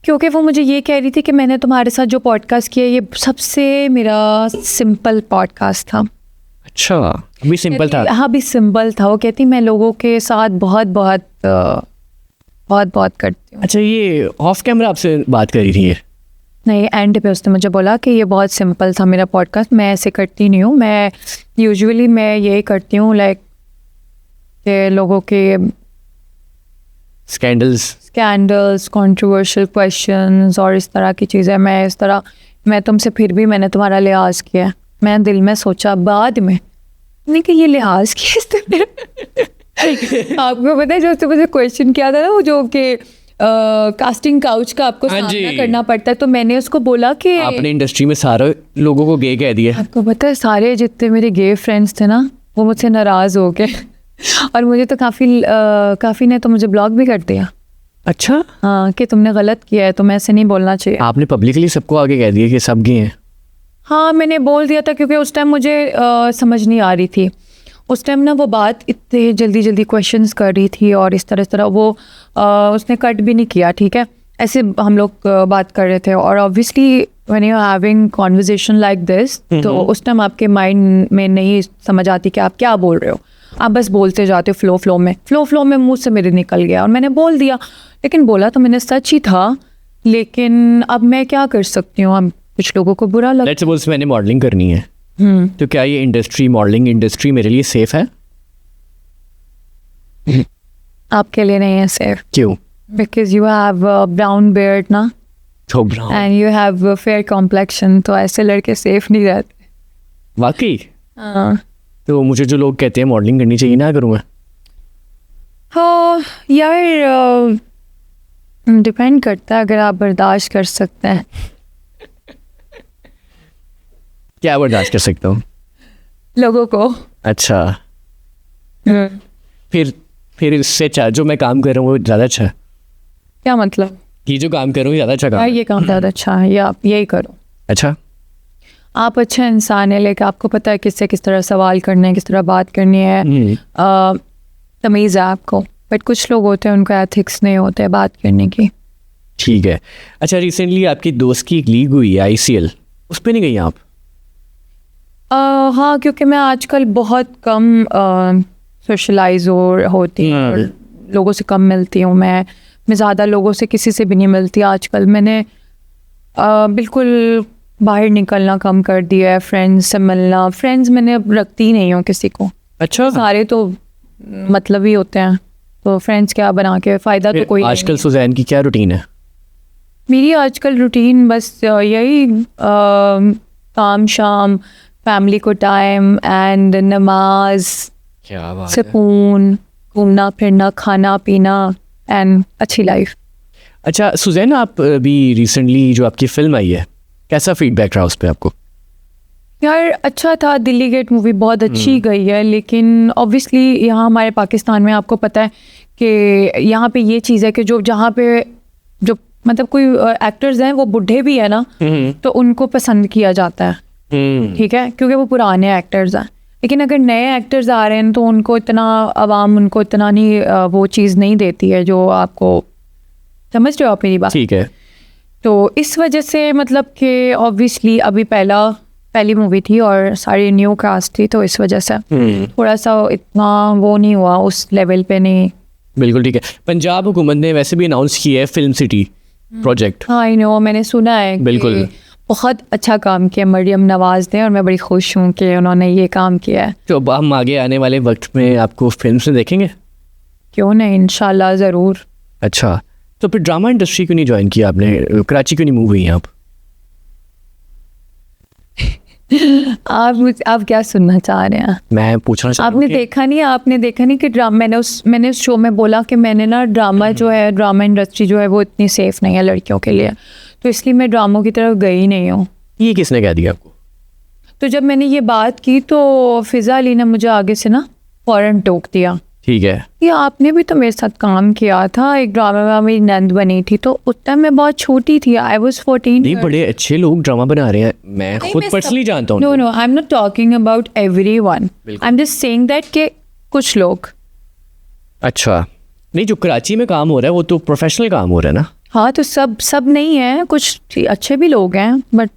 क्योंकि वो मुझे ये कह रही थी कि मैंने तुम्हारे साथ जो पॉडकास्ट किया ये सबसे मेरा सिंपल पॉडकास्ट था। अच्छा, अभी सिंपल था? हाँ भी सिंपल था। वो कहती मैं लोगों के साथ बहुत बहुत करती हूँ। अच्छा, ये ऑफ कैमरा आपसे बात करी थी? नहीं, एंड पे उसने मुझे बोला कि ये बहुत सिंपल था मेरा पॉडकास्ट, मैं ऐसे करती नहीं हूँ, मैं यूजुअली मैं यही करती हूँ लाइक कि लोगों के स्कैंडल्स, कंट्रोवर्शियल क्वेश्चंस और इस तरह की चीज़ें, मैं तुमसे फिर भी मैंने तुम्हारा लिहाज किया। मैं दिल में सोचा बाद में नहीं कि ये लिहाज किया इसने मेरा। आपको पता है जो उसने मुझे क्वेश्चन किया था ना, वो जो कि कास्टिंग काउच का आपको सामना करना पड़ता है, तो मैंने उसको बोला कि आपने इंडस्ट्री में सारे लोगों को गे कह दिया। आपको पता है सारे जितने मेरे गे फ्रेंड्स थे ना वो मुझसे नाराज़ हो गए और मुझे तो काफ़ी ने तो मुझे ब्लॉक भी कर दिया। अच्छा? हाँ, कि तुमने गलत किया है, तुम्हें ऐसे नहीं बोलना चाहिए। आपने पब्लिकली सबको आगे कह दिया कि सब गे हैं? हाँ, मैंने बोल दिया था क्योंकि उस टाइम मुझे समझ नहीं आ रही थी। उस टाइम ना वो बात इतने जल्दी क्वेश्चंस कर रही थी और इस तरह वो उसने कट भी नहीं किया, ठीक है। ऐसे हम लोग बात कर रहे थे और obviously when you are having conversation like this, तो उस टाइम आपके माइंड में नहीं समझ आती कि आप क्या बोल रहे हो, आप बस बोलते जाते हो फ्लो में मुंह से मेरे निकल गया और मैंने बोल दिया। लेकिन बोला तो मैंने सच ही था, लेकिन अब मैं क्या कर सकती हूँ, अब कुछ लोगों को बुरा लगा। लेट्स सपोज मैंने मॉडलिंग करनी है, तो क्या ये मॉडलिंग इंडस्ट्री मेरे लिए सेफ है? आपके लिए नहीं है सेफ। क्यों? Because you have brown beard ना, तो brown and you have fair complexion, तो ऐसे लड़के सेफ नहीं रहते। वाकई? हाँ। तो मुझे जो लोग कहते हैं मॉडलिंग करनी चाहिए ना करूँगा? हाँ यार, डिपेंड करता है अगर आप बर्दाश्त कर सकते हैं। क्या बर्दाश्त कर सकता हूँ? लोगों को। अच्छा, फिर इससे अच्छा जो मैं काम कर रहा हूँ वो ज़्यादा अच्छा है? क्या मतलब? कि जो काम कर रहा हूँ ज़्यादा अच्छा काम है? ये काम ज़्यादा अच्छा है, या आप यही करो। अच्छा, आप अच्छा इंसान है, लेकिन आपको पता है किससे किस तरह सवाल करने हैं, किस तरह बात करनी है, तमीज़ है आपको। बट कुछ लोग होते हैं उनको एथिक्स नहीं होते बात करने की। ठीक है। अच्छा, रिसेंटली आपकी दोस्त की एक लीग हुई है ICL, उस पर नहीं गई आप? हाँ, क्योंकि मैं आजकल बहुत कम सोशलाइज होती हूँ और लोगों से कम मिलती हूँ। मैं ज़्यादा लोगों से किसी से भी नहीं मिलती आजकल। मैंने बिल्कुल बाहर निकलना कम कर दिया है, फ्रेंड्स से मिलना। फ्रेंड्स मैंने अब रखती ही नहीं हूँ किसी को। अच्छा, सारे तो मतलब ही होते हैं, तो फ्रेंड्स क्या बना के फ़ायदा तो कोई नहीं आजकल है। सुजैन की क्या रूटीन है? मेरी आजकल रूटीन बस यही काम शाम, फैमिली को टाइम एंड नमाज, क्या बात है। सुकून, घूमना फिरना, खाना पीना एंड अच्छी लाइफ। अच्छा सुजैन, आप अभी रिसेंटली जो आपकी फिल्म आई है, कैसा फीडबैक रहा उस पर आपको? यार अच्छा था, दिल्ली गेट मूवी बहुत अच्छी गई है, लेकिन ऑब्वियसली यहाँ हमारे पाकिस्तान में आपको पता है कि यहाँ पे ये चीज़ है कि जो जहाँ पे जो मतलब कोई एक्टर्स हैं वो बूढ़े भी है ना, तो उनको पसंद किया जाता है, ठीक है, क्योंकि वो पुराने एक्टर्स हैं। लेकिन अगर नए एक्टर्स आ रहे हैं तो उनको इतना आवाम उनको इतना नहीं वो चीज़ नहीं देती है जो आपको, समझ रहे हो आप मेरी बात? ठीक है। तो इस वजह से मतलब कि ऑब्वियसली अभी पहली मूवी थी और सारी न्यू कास्ट थी, तो इस वजह से थोड़ा सा इतना वो नहीं हुआ, उस लेवल पे नहीं। बिल्कुल ठीक है। पंजाब हुकूमत ने वैसे भी अनाउंस किया है फिल्म सिटी प्रोजेक्ट। हाँ, आई नो, मैंने सुना है बिल्कुल। कि बहुत अच्छा काम किया मरियम नवाज ने, और मैं बड़ी खुश हूँ कि उन्होंने ये काम किया है। तो अब हम आगे आने वाले वक्त में आपको फिल्म से देखेंगे? क्यों नहीं, इंशाल्लाह ज़रूर। अच्छा, तो फिर ड्रामा इंडस्ट्री क्यों नहीं ज्वाइन किया आपने? कराची क्यों नहीं मूव हुई हैं आप? आप क्या सुनना चाह रहे हैं? मैं पूछना चाह रहा हूँ आपने देखा नहीं कि ड्रामा, मैंने उस शो में बोला कि मैंने ना ड्रामा जो है, ड्रामा इंडस्ट्री जो है वो इतनी सेफ नहीं है लड़कियों के लिए, तो इसलिए मैं ड्रामों की तरफ गई नहीं हूँ। ये किसने कह दिया आपको? तो जब मैंने ये बात की तो फिज़ा अली ने मुझे आगे से ना फ़ौरन टोक दिया। ठीक है। ये आपने भी तो मेरे साथ काम किया था, एक ड्रामा में मेरी नंद बनी थी, तो उस टाइम मैं बहुत छोटी थी, आई वॉज 14। नहीं, बड़े अच्छे लोग ड्रामा बना रहे हैं, मैं खुद पर्सनली जानता हूँ। No, I am not talking about everyone, I am just saying that के कुछ लोग। अच्छा, नहीं, जो कराची में काम हो रहा है वो तो प्रोफेशनल काम हो रहा है ना? हाँ, तो सब नहीं है, कुछ अच्छे भी लोग हैं बट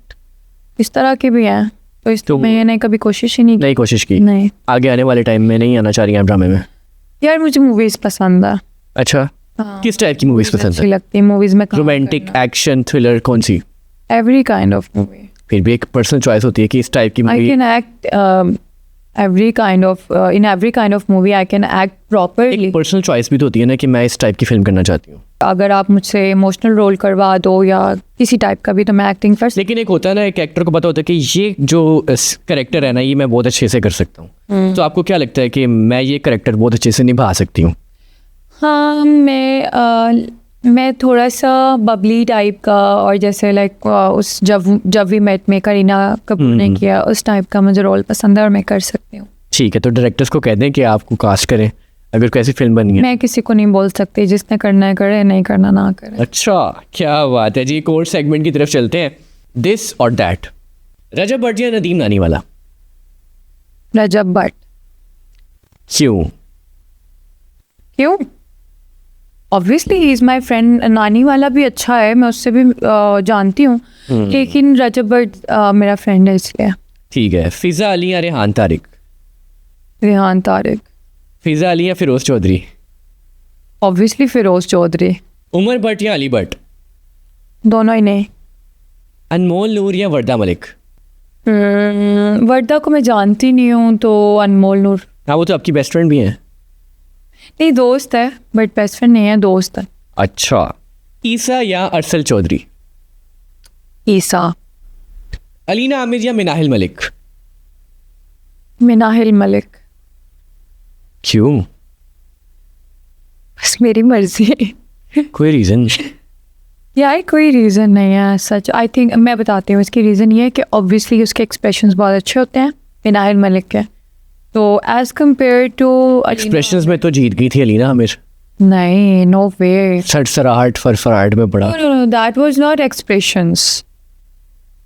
इस तरह के भी हैं, तो इस तो मैंने कभी कोशिश ही नहीं की। नहीं कोशिश की? नहीं आगे आने वाले टाइम में नहीं आना चाह रही हैं आप ड्रामे में? यार, मुझे मूवीज पसंद है। अच्छा, हाँ, किस टाइप की मूवीज पसंद अच्छी है? लगती है मूवीज में। रोमांटिक, एक्शन, थ्रिलर, कौन सी? Every kind of movie. फिर भी एक पर्सनल चॉइस होती है कि इस टाइप की आई movie. Can act every kind of in every kind of movie I can act properly. एक पर्सनल चॉइस भी तो होती है ना कि मैं इस टाइप की फिल्म करना चाहती हूँ। अगर आप मुझसे इमोशनल रोल करवा दो या किसी टाइप का भी, तो मैं एक्टिंग कर लेकिन एक होता है ना, एक एक्टर को पता होता है कि ये जो कैरेक्टर है ना, ये मैं बहुत अच्छे से कर सकता हूँ। तो आपको क्या लगता है कि मैं ये कैरेक्टर बहुत अच्छे से निभा सकती हूँ? हाँ, मैं थोड़ा सा बबली टाइप का, और जैसे लाइक उस जब वी मेट में करीना कपूर ने किया, उस टाइप का मुझे रोल पसंद है और मैं कर सकती हूँ। ठीक है, तो डायरेक्टर्स को कह दें कि आपको कास्ट करें अगर कैसी फिल्म बनी है। मैं किसी को नहीं बोल सकती, जिसने करना है करे, नहीं करना ना करे। अच्छा, क्या बात है जी। एक और सेगमेंट की तरफ चलते हैं, दिस और दैट। रजब भट्ट या नदीम नानीवाला? रजब भट्ट। क्यों? Obviously he is my friend. नानी वाला भी अच्छा है, मैं उससे भी जानती हूँ, लेकिन रजब भट्ट मेरा फ्रेंड है इसलिए। ठीक है। फिजा अली या रेहान तारिक? रेहान तारिक। फिजा अली या फिरोज चौधरी? ऑब्वियसली फिरोज चौधरी। उमर भट्ट या अली भट्ट? दोनों ही नहीं। अनमोल नूर या वर्दा मलिक? वर्दा को मैं जानती नहीं हूँ, तो अनमोल नूर। हाँ, वो तो आपकी बेस्ट फ्रेंड भी हैं। नहीं, दोस्त है बट बेस्ट फ्रेंड नहीं है, दोस्त है। अच्छा। ईसा या अरसल चौधरी? ईसा। अलीना आमिर या मिनाहिल मलिक? मिनाहिल मलिक। क्यों? बस मेरी मर्जी। कोई रीज़न? यार कोई रीज़न नहीं है सच। आई थिंक मैं बताती हूँ, इसकी रीज़न ये है कि ऑब्वियसली उसके एक्सप्रेशंस बहुत अच्छे होते हैं मिनाहिल मलिक के, तो एज कम्पेयर टू एक्सप्रेशंस में तो जीत गई थी अलीना आमिर। नहीं, नो वे। सरसराहट फरफराहट में बड़ा। No, that was not expressions.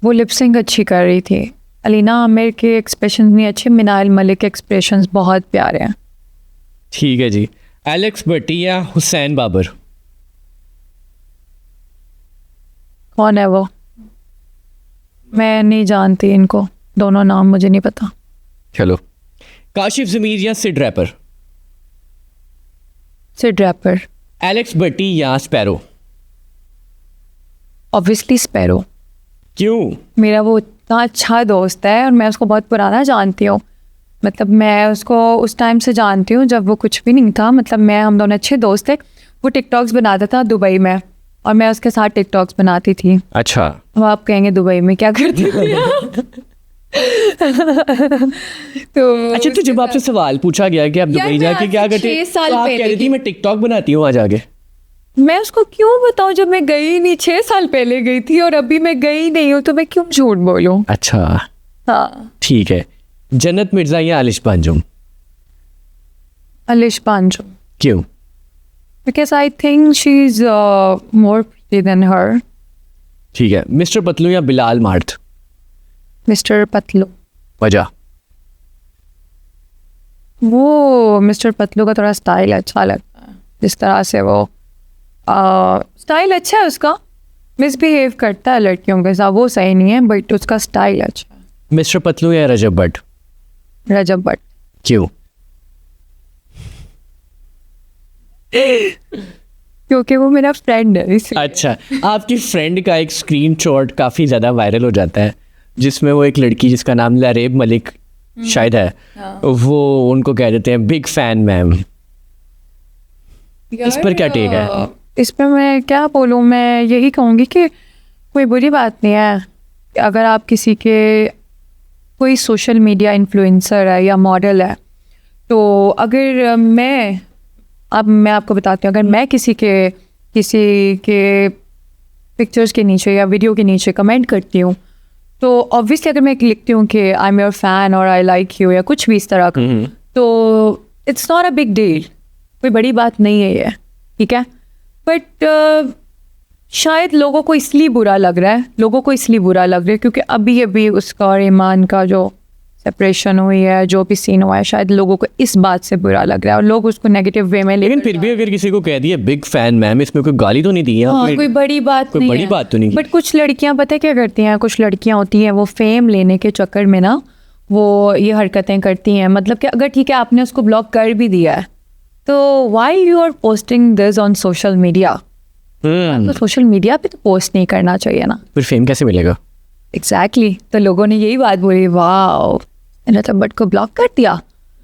वो लिपसिंग अच्छी कर रही थी। अलीना आमिर के एक्सप्रेशंस नहीं अच्छे, मिनाहिल मलिक के एक्सप्रेशंस बहुत प्यारे हैं। ठीक है जी। एलेक्स भट्टी या हुसैन बाबर? कौन है वो? मैं नहीं जानती इनको, दोनों नाम मुझे नहीं पता। चलो, काशिफ ज़मीर या Sid rapper? Sid rapper. Alex Bhatti या स्पैरो? Obviously sparrow. क्यों? मेरा वो इतना अच्छा दोस्त है और मैं उसको बहुत पुराना जानती हूँ। मतलब मैं उसको उस टाइम से जानती हूँ जब वो कुछ भी नहीं था। मतलब हम दोनों अच्छे दोस्त थे। वो टिकटॉक्स बनाता था दुबई में और मैं उसके साथ टिकटॉक्स बनाती थी। अच्छा। अब आप कहेंगे दुबई में क्या करती थी? तो अच्छा, तो जब आपसे सवाल पूछा गया कि आप दुबई जाके क्या करती, 6 साल तो आप पहले कह रही थी मैं टिकटॉक बनाती हूँ वहाँ जाके। मैं उसको क्यों बताऊं जब मैं गई नहीं, 6 साल पहले गई थी और अभी मैं गई नहीं हूँ, तो मैं क्यों झूठ बोलूं? अच्छा, हाँ। ठीक है। जन्नत मिर्जा या आलिश पांजुम? अलिश पांजुम। क्यों? Because I think she is more pretty than her. ठीक है। मिस्टर पतलू या बिलाल मार्थ? मिस्टर पतलू। वजह? वो मिस्टर पतलू का थोड़ा स्टाइल अच्छा लगता है, जिस तरह से वो स्टाइल अच्छा है उसका। मिसबिहेव करता है लड़कियों के साथ, वो सही नहीं है, बट उसका स्टाइल अच्छा है। मिस्टर पतलू या रजब भट्ट? रजब भट्ट। क्यों? क्योंकि वो मेरा फ्रेंड है इसलिए। अच्छा, आपकी फ्रेंड का एक स्क्रीनशॉट काफ़ी ज़्यादा वायरल हो जाता है जिसमें वो एक लड़की जिसका नाम लरेब मलिक शायद है, वो उनको कह देते हैं बिग फैन मैम। इस पर क्या टेक है? इस पर मैं क्या बोलूँ, मैं यही कहूँगी कि कोई बुरी बात नहीं है अगर आप किसी के कोई सोशल मीडिया इन्फ्लुएंसर है या मॉडल है। तो अगर मैं आपको बताती हूँ, अगर मैं किसी के पिक्चर्स के नीचे या वीडियो के नीचे कमेंट करती हूँ, तो ऑब्वियसली अगर मैं लिखती हूँ कि आई एम योर फैन और आई लाइक यू या कुछ भी इस तरह का, तो it's not a big deal, कोई बड़ी बात नहीं है ये, ठीक है। बट शायद लोगों को इसलिए बुरा लग रहा है क्योंकि अभी उसका और ईमान का जो सेपरेशन हुई है, जो भी सीन हुआ है, शायद लोगों को इस बात से बुरा लग रहा है और लोग उसको नेगेटिव वे में लेकिन फिर भी अगर किसी को कह दिया बिग फैन मैम, इसमें कोई गाली तो नहीं दी है? हाँ, कोई बड़ी बात नहीं है। बात तो नहीं। बट कुछ लड़कियां पता है क्या करती हैं, कुछ लड़कियां होती हैं वो फेम लेने के चक्कर में ना वो ये हरकतें करती हैं। मतलब कि अगर ठीक है आपने उसको ब्लॉक कर भी दिया है, तो why you are posting this on social media? तो सोशल मीडिया पे तो पोस्ट नहीं करना चाहिए ना। फिर फेम कैसे मिलेगा? एग्जैक्टली। तो लोगों ने यही बात बोली, वाओ रजब भट्ट को ब्लॉक कर दिया।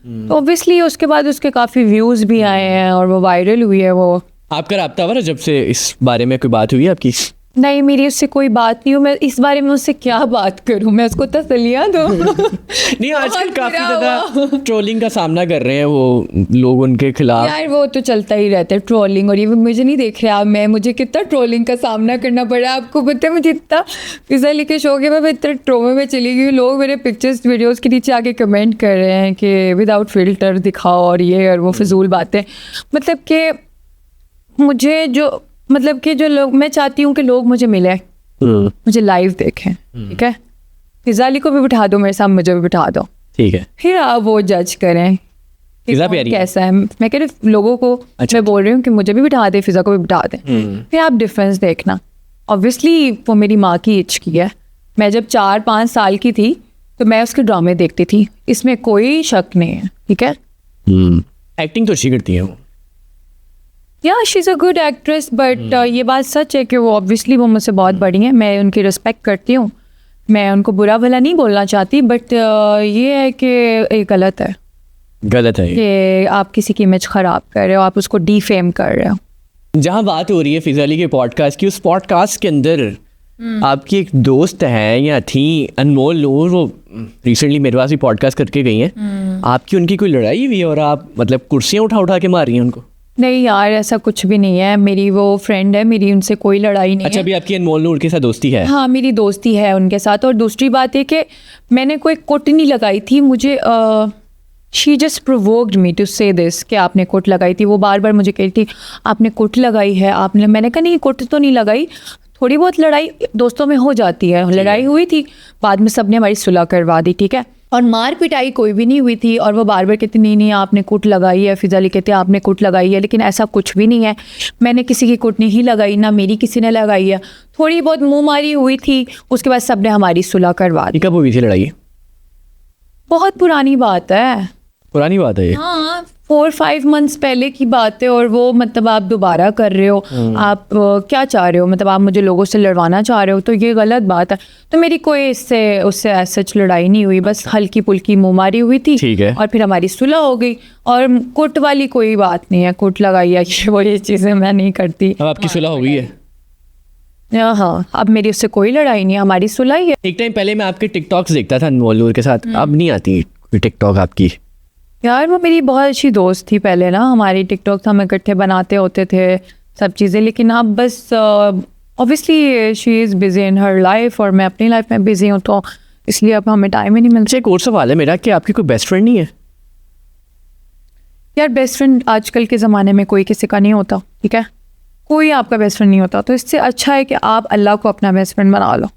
तो ऑब्वियसली उसके बाद उसके काफ़ी व्यूज़ भी आए हैं और वो वायरल हुई है। वो आपका राब्ता हुआ जब से इस बारे में कोई बात हुई है आपकी? नहीं, मेरी उससे कोई बात नहीं हुई। मैं इस बारे में उससे क्या बात करूं, मैं उसको तसल्लियां दूं? नहीं, आजकल काफी ज्यादा ट्रोलिंग का सामना कर रहे हैं वो लोग उनके खिलाफ। यार वो तो चलता ही रहता है ट्रोलिंग, और ये मुझे नहीं देख रहे आप, मुझे कितना ट्रोलिंग का सामना करना पड़ा। आपको पता है मुझे इतना फिजा लिखे शो के मैं इतना ट्रोमे में चली गई। लोग मेरे पिक्चर्स वीडियोज़ के नीचे आके कमेंट कर रहे हैं कि विदाउट फिल्टर दिखाओ और ये और वो फिजूल बातें। मतलब कि मुझे जो लोग, मैं चाहती हूँ कि लोग मुझे मिले, मुझे लाइव देखें, ठीक है। फिजा अली को भी बिठा दो मेरे साथ, मुझे भी बिठा दो, ठीक है। फिर आप वो जज करें कि कैसा है। मैं कह रही लोगों को, मैं बोल रही हूँ कि मुझे भी बिठा दे, फिजा को भी बिठा दे, फिर आप डिफरेंस देखना। ऑब्वियसली वो मेरी माँ की एज की है। मैं जब 4-5 साल की थी तो मैं उसके ड्रामे देखती थी, इसमें कोई शक नहीं है, ठीक है। एक्टिंग तो अच्छी करती है वो। या she is a good actress, but ये बात सच है कि वो ऑब्वियसली वो मुझसे बहुत बड़ी हैं। मैं उनकी रिस्पेक्ट करती हूँ, मैं उनको बुरा भला नहीं बोलना चाहती, बट ये है कि ये गलत है कि आप किसी की इमेज ख़राब कर रहे हो, आप उसको डीफेम कर रहे हो। जहाँ बात हो रही है फिजा अली के पॉडकास्ट की, उस पॉडकास्ट के अंदर आपकी एक दोस्त हैं या थी अनमोल नूर, वो रिसेंटली मेरे पास भी पॉडकास्ट करके गई हैं। आपकी उनकी कोई लड़ाई हुई और आप मतलब कुर्सियाँ उठा के मार रही हैं उनको? नहीं यार, ऐसा कुछ भी नहीं है। मेरी वो फ्रेंड है, मेरी उनसे कोई लड़ाई नहीं है। अच्छा, अभी आपकी अनमोल नूर के साथ दोस्ती है? हाँ, मेरी दोस्ती है उनके साथ। और दूसरी बात है कि मैंने कोई कोट नहीं लगाई थी, मुझे she just provoked me to say this कि आपने कोट लगाई थी। वो बार बार मुझे कहती थी आपने कोट लगाई है आपने। मैंने कहा नहीं, कोट तो नहीं लगाई। थोड़ी बहुत लड़ाई दोस्तों में हो जाती है, लड़ाई हुई थी, बाद में सब ने हमारी सुलह करवा दी, ठीक है। और मार पिटाई कोई भी नहीं हुई थी। और वो बार बार कहती नहीं नहीं आपने कुट लगाई है, फिजा अली कहते आपने कुट लगाई है, लेकिन ऐसा कुछ भी नहीं है, मैंने किसी की कुट नहीं लगाई, ना मेरी किसी ने लगाई है। थोड़ी बहुत मुँह मारी हुई थी, उसके बाद सब ने हमारी सुलह करवा दी। कब हुई थी लड़ाई? बहुत पुरानी बात है, पुरानी बात है ये? हाँ 4-5 मंथ्स पहले की बात है। और वो मतलब आप दोबारा कर रहे हो, आप क्या चाह रहे हो, मतलब आप मुझे लोगों से लड़वाना चाह रहे हो, तो ये गलत बात है। तो मेरी कोई उससे सच लड़ाई नहीं हुई, बस हल्की पुल्की मुँहमारी हुई थी, ठीक है। और फिर हमारी सुलह हो गई। और कुट वाली कोई बात नहीं है, कुट लगाई है वो ये चीज़ें मैं नहीं करती। अब आपकी सुलह हो गई है? हाँ, अब मेरी उससे कोई लड़ाई नहीं है, हमारी सुलह ही है। एक टाइम पहले मैं आपके टिकटॉक्स देखता था अनमोल नूर के साथ, अब नहीं आती टिकटॉक आपकी? यार वो मेरी बहुत अच्छी दोस्त थी पहले ना, हमारी टिकटॉक हम इकट्ठे बनाते होते थे सब चीज़ें, लेकिन अब बस obviously she is busy in her life और मैं अपनी लाइफ में बिजी हूँ, तो इसलिए अब हमें टाइम ही नहीं मिलता। एक और सवाल है मेरा कि आपकी कोई बेस्ट फ्रेंड नहीं है? यार बेस्ट फ्रेंड आजकल के ज़माने में कोई किसी का नहीं होता, ठीक है, कोई आपका बेस्ट फ्रेंड नहीं होता। तो इससे अच्छा है कि आप अल्लाह को अपना बेस्ट फ्रेंड बना लो,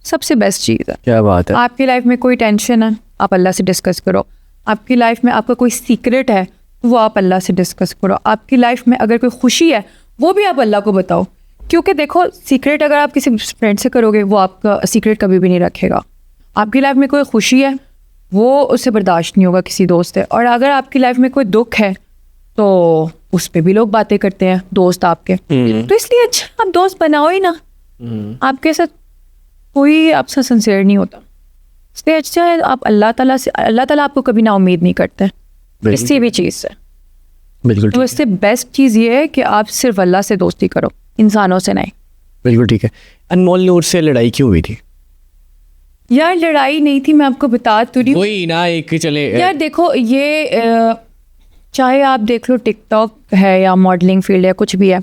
सबसे बेस्ट चीज़ है। क्या बात है। आपकी लाइफ में कोई टेंशन है, आप अल्लाह से डिस्कस करो। आपकी लाइफ में आपका कोई सीक्रेट है, वो आप अल्लाह से डिस्कस करो। आपकी लाइफ में अगर कोई खुशी है, वो भी आप अल्लाह को बताओ, क्योंकि देखो सीक्रेट अगर आप किसी फ्रेंड से करोगे, वो आपका सीक्रेट कभी भी नहीं रखेगा। आपकी लाइफ में कोई खुशी है, वो उसे बर्दाश्त नहीं होगा किसी दोस्त से। और अगर आपकी लाइफ में कोई दुख है, तो उस पर भी लोग बातें करते हैं दोस्त आपके। तो इसलिए अच्छा आप दोस्त बनाओ ही ना, आपके साथ कोई आपसे सिंसियर नहीं होता। इसलिए अच्छा है आप अल्लाह ताला आपको कभी ना उम्मीद नहीं करते किसी भी चीज़ से। बिल्कुल तो इससे बेस्ट चीज़ ये है कि आप सिर्फ अल्लाह से दोस्ती करो, इंसानों से नहीं। बिल्कुल ठीक है। अनमोल नूर से लड़ाई क्यों हुई थी? यार लड़ाई नहीं थी, मैं आपको बता तो रही हूँ। वही ना, एक चले यार देखो ये चाहे आप देख लो टिकटॉक है या मॉडलिंग फील्ड है, कुछ भी है,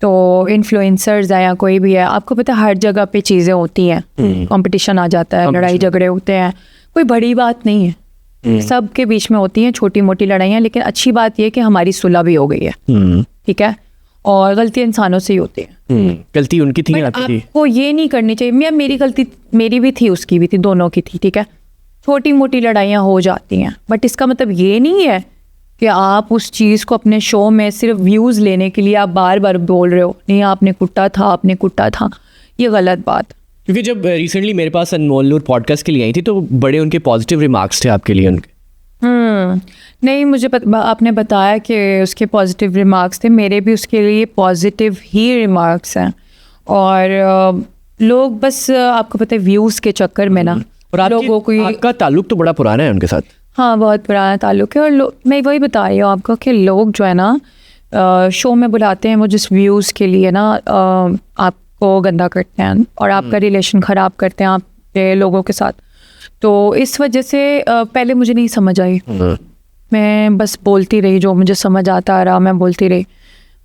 तो इन्फ्लुएंसर्स है या कोई भी है, आपको पता है हर जगह पे चीज़ें होती हैं, कंपटीशन आ जाता है, लड़ाई झगड़े होते हैं, कोई बड़ी बात नहीं है, सब के बीच में होती हैं छोटी मोटी लड़ाइयाँ। लेकिन अच्छी बात यह है कि हमारी सुलह भी हो गई है, ठीक है, और गलती इंसानों से ही होती है। गलती उनकी थी, आपकी थी? आपको ये नहीं करनी चाहिए। मेरी गलती मेरी भी थी, उसकी भी थी, दोनों की थी, ठीक है, छोटी मोटी लड़ाइयाँ हो जाती हैं, बट इसका मतलब ये नहीं है कि आप उस चीज़ को अपने शो में सिर्फ व्यूज़ लेने के लिए आप बार बार बोल रहे हो नहीं आपने कुट्टा था, आपने कुट्टा था, ये गलत बात। क्योंकि जब रिसेंटली मेरे पास अनमोल नूर पॉडकास्ट के लिए आई थी, तो बड़े उनके पॉजिटिव रिमार्क्स थे आपके लिए उनके। नहीं मुझे आपने बताया कि उसके पॉजिटिव रिमार्क्स थे, मेरे भी उसके लिए पॉजिटिव ही रिमार्क्स हैं। और लोग बस आपको पता है व्यूज़ के चक्कर में ना, और लोगों को आपका ताल्लुक तो बड़ा पुराना है उनके साथ। हाँ बहुत पुराना ताल्लुक है। और मैं वही बता रही हूँ आपको कि लोग जो है ना शो में बुलाते हैं वो जिस व्यूज़ के लिए ना आपको गंदा करते हैं और आपका रिलेशन ख़राब करते हैं आपके लोगों के साथ। तो इस वजह से पहले मुझे नहीं समझ आई, मैं बस बोलती रही, जो मुझे समझ आता रहा मैं बोलती रही।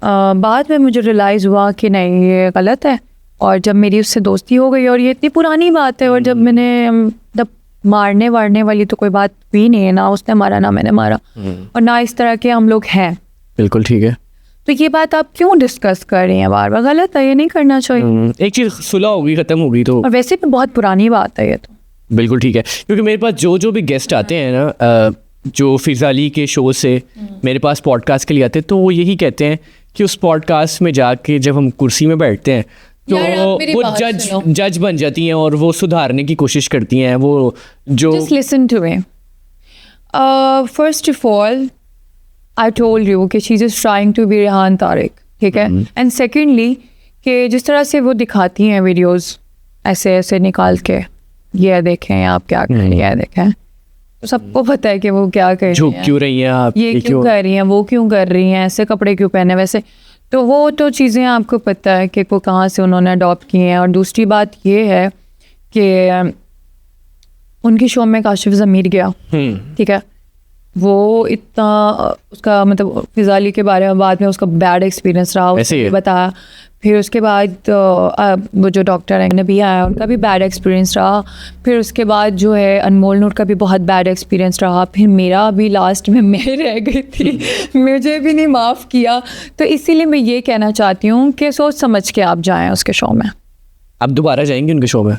बाद में मुझे रियलाइज़ हुआ कि नहीं ये गलत है। और जब मेरी उससे दोस्ती हो गई, और ये इतनी पुरानी बात है, और जब मैंने जब मारने वारने वाली तो कोई बात हुई नहीं है, ना उसने मारा ना मैंने मारा, और ना इस तरह के हम लोग हैं। बिल्कुल ठीक है। तो ये बात आप क्यों डिस्कस कर रही हैं बार बार? गलत है, ये नहीं करना चाहिए। एक चीज़ सुलह होगी, ख़त्म होगी, तो और वैसे भी बहुत पुरानी बात है ये तो। बिल्कुल ठीक है। क्योंकि मेरे पास जो भी गेस्ट आते हैं ना, जो फिजा अली के शो से मेरे पास पॉडकास्ट के लिए आते हैं, तो वो यही कहते हैं कि उस पॉडकास्ट में जाके जब हम कुर्सी में बैठते हैं तो वो जज बन जाती हैं और वो सुधारने की कोशिश करती हैं। वो जो Just listen to me. First of all, I told you कि she is trying to be Rehan Tariq, ठीक है। एंड सेकेंडली कि जिस तरह से वो दिखाती हैं वीडियोस ऐसे ऐसे निकाल के, ये देखें आप क्या कर रही हैं, देखें, तो सबको पता है कि वो क्या कर रही झुक हैं, क्यों रही हैं आप, ये क्यों कर रही हैं, वो क्यों कर रही हैं, ऐसे कपड़े क्यों पहने, वैसे। तो वो तो चीज़ें आपको पता है कि वो कहाँ से उन्होंने अडॉप्ट की हैं। और दूसरी बात ये है कि उनकी शो में काशिफ ज़मीर गया, ठीक है, वो इतना उसका मतलब फिजा अली के बारे में बाद में उसका बैड एक्सपीरियंस रहा, उसने बताया। फिर उसके बाद वो जो डॉक्टर है नबी आया, उनका भी बैड एक्सपीरियंस रहा। फिर उसके बाद जो है अनमोल नूर का भी बहुत बैड एक्सपीरियंस रहा। फिर मेरा भी लास्ट में मैं रह गई थी, मुझे भी नहीं माफ़ किया। तो इसीलिए मैं ये कहना चाहती हूँ कि सोच समझ के आप जाएं उसके शो में। आप दोबारा जाएंगे उनके शो में?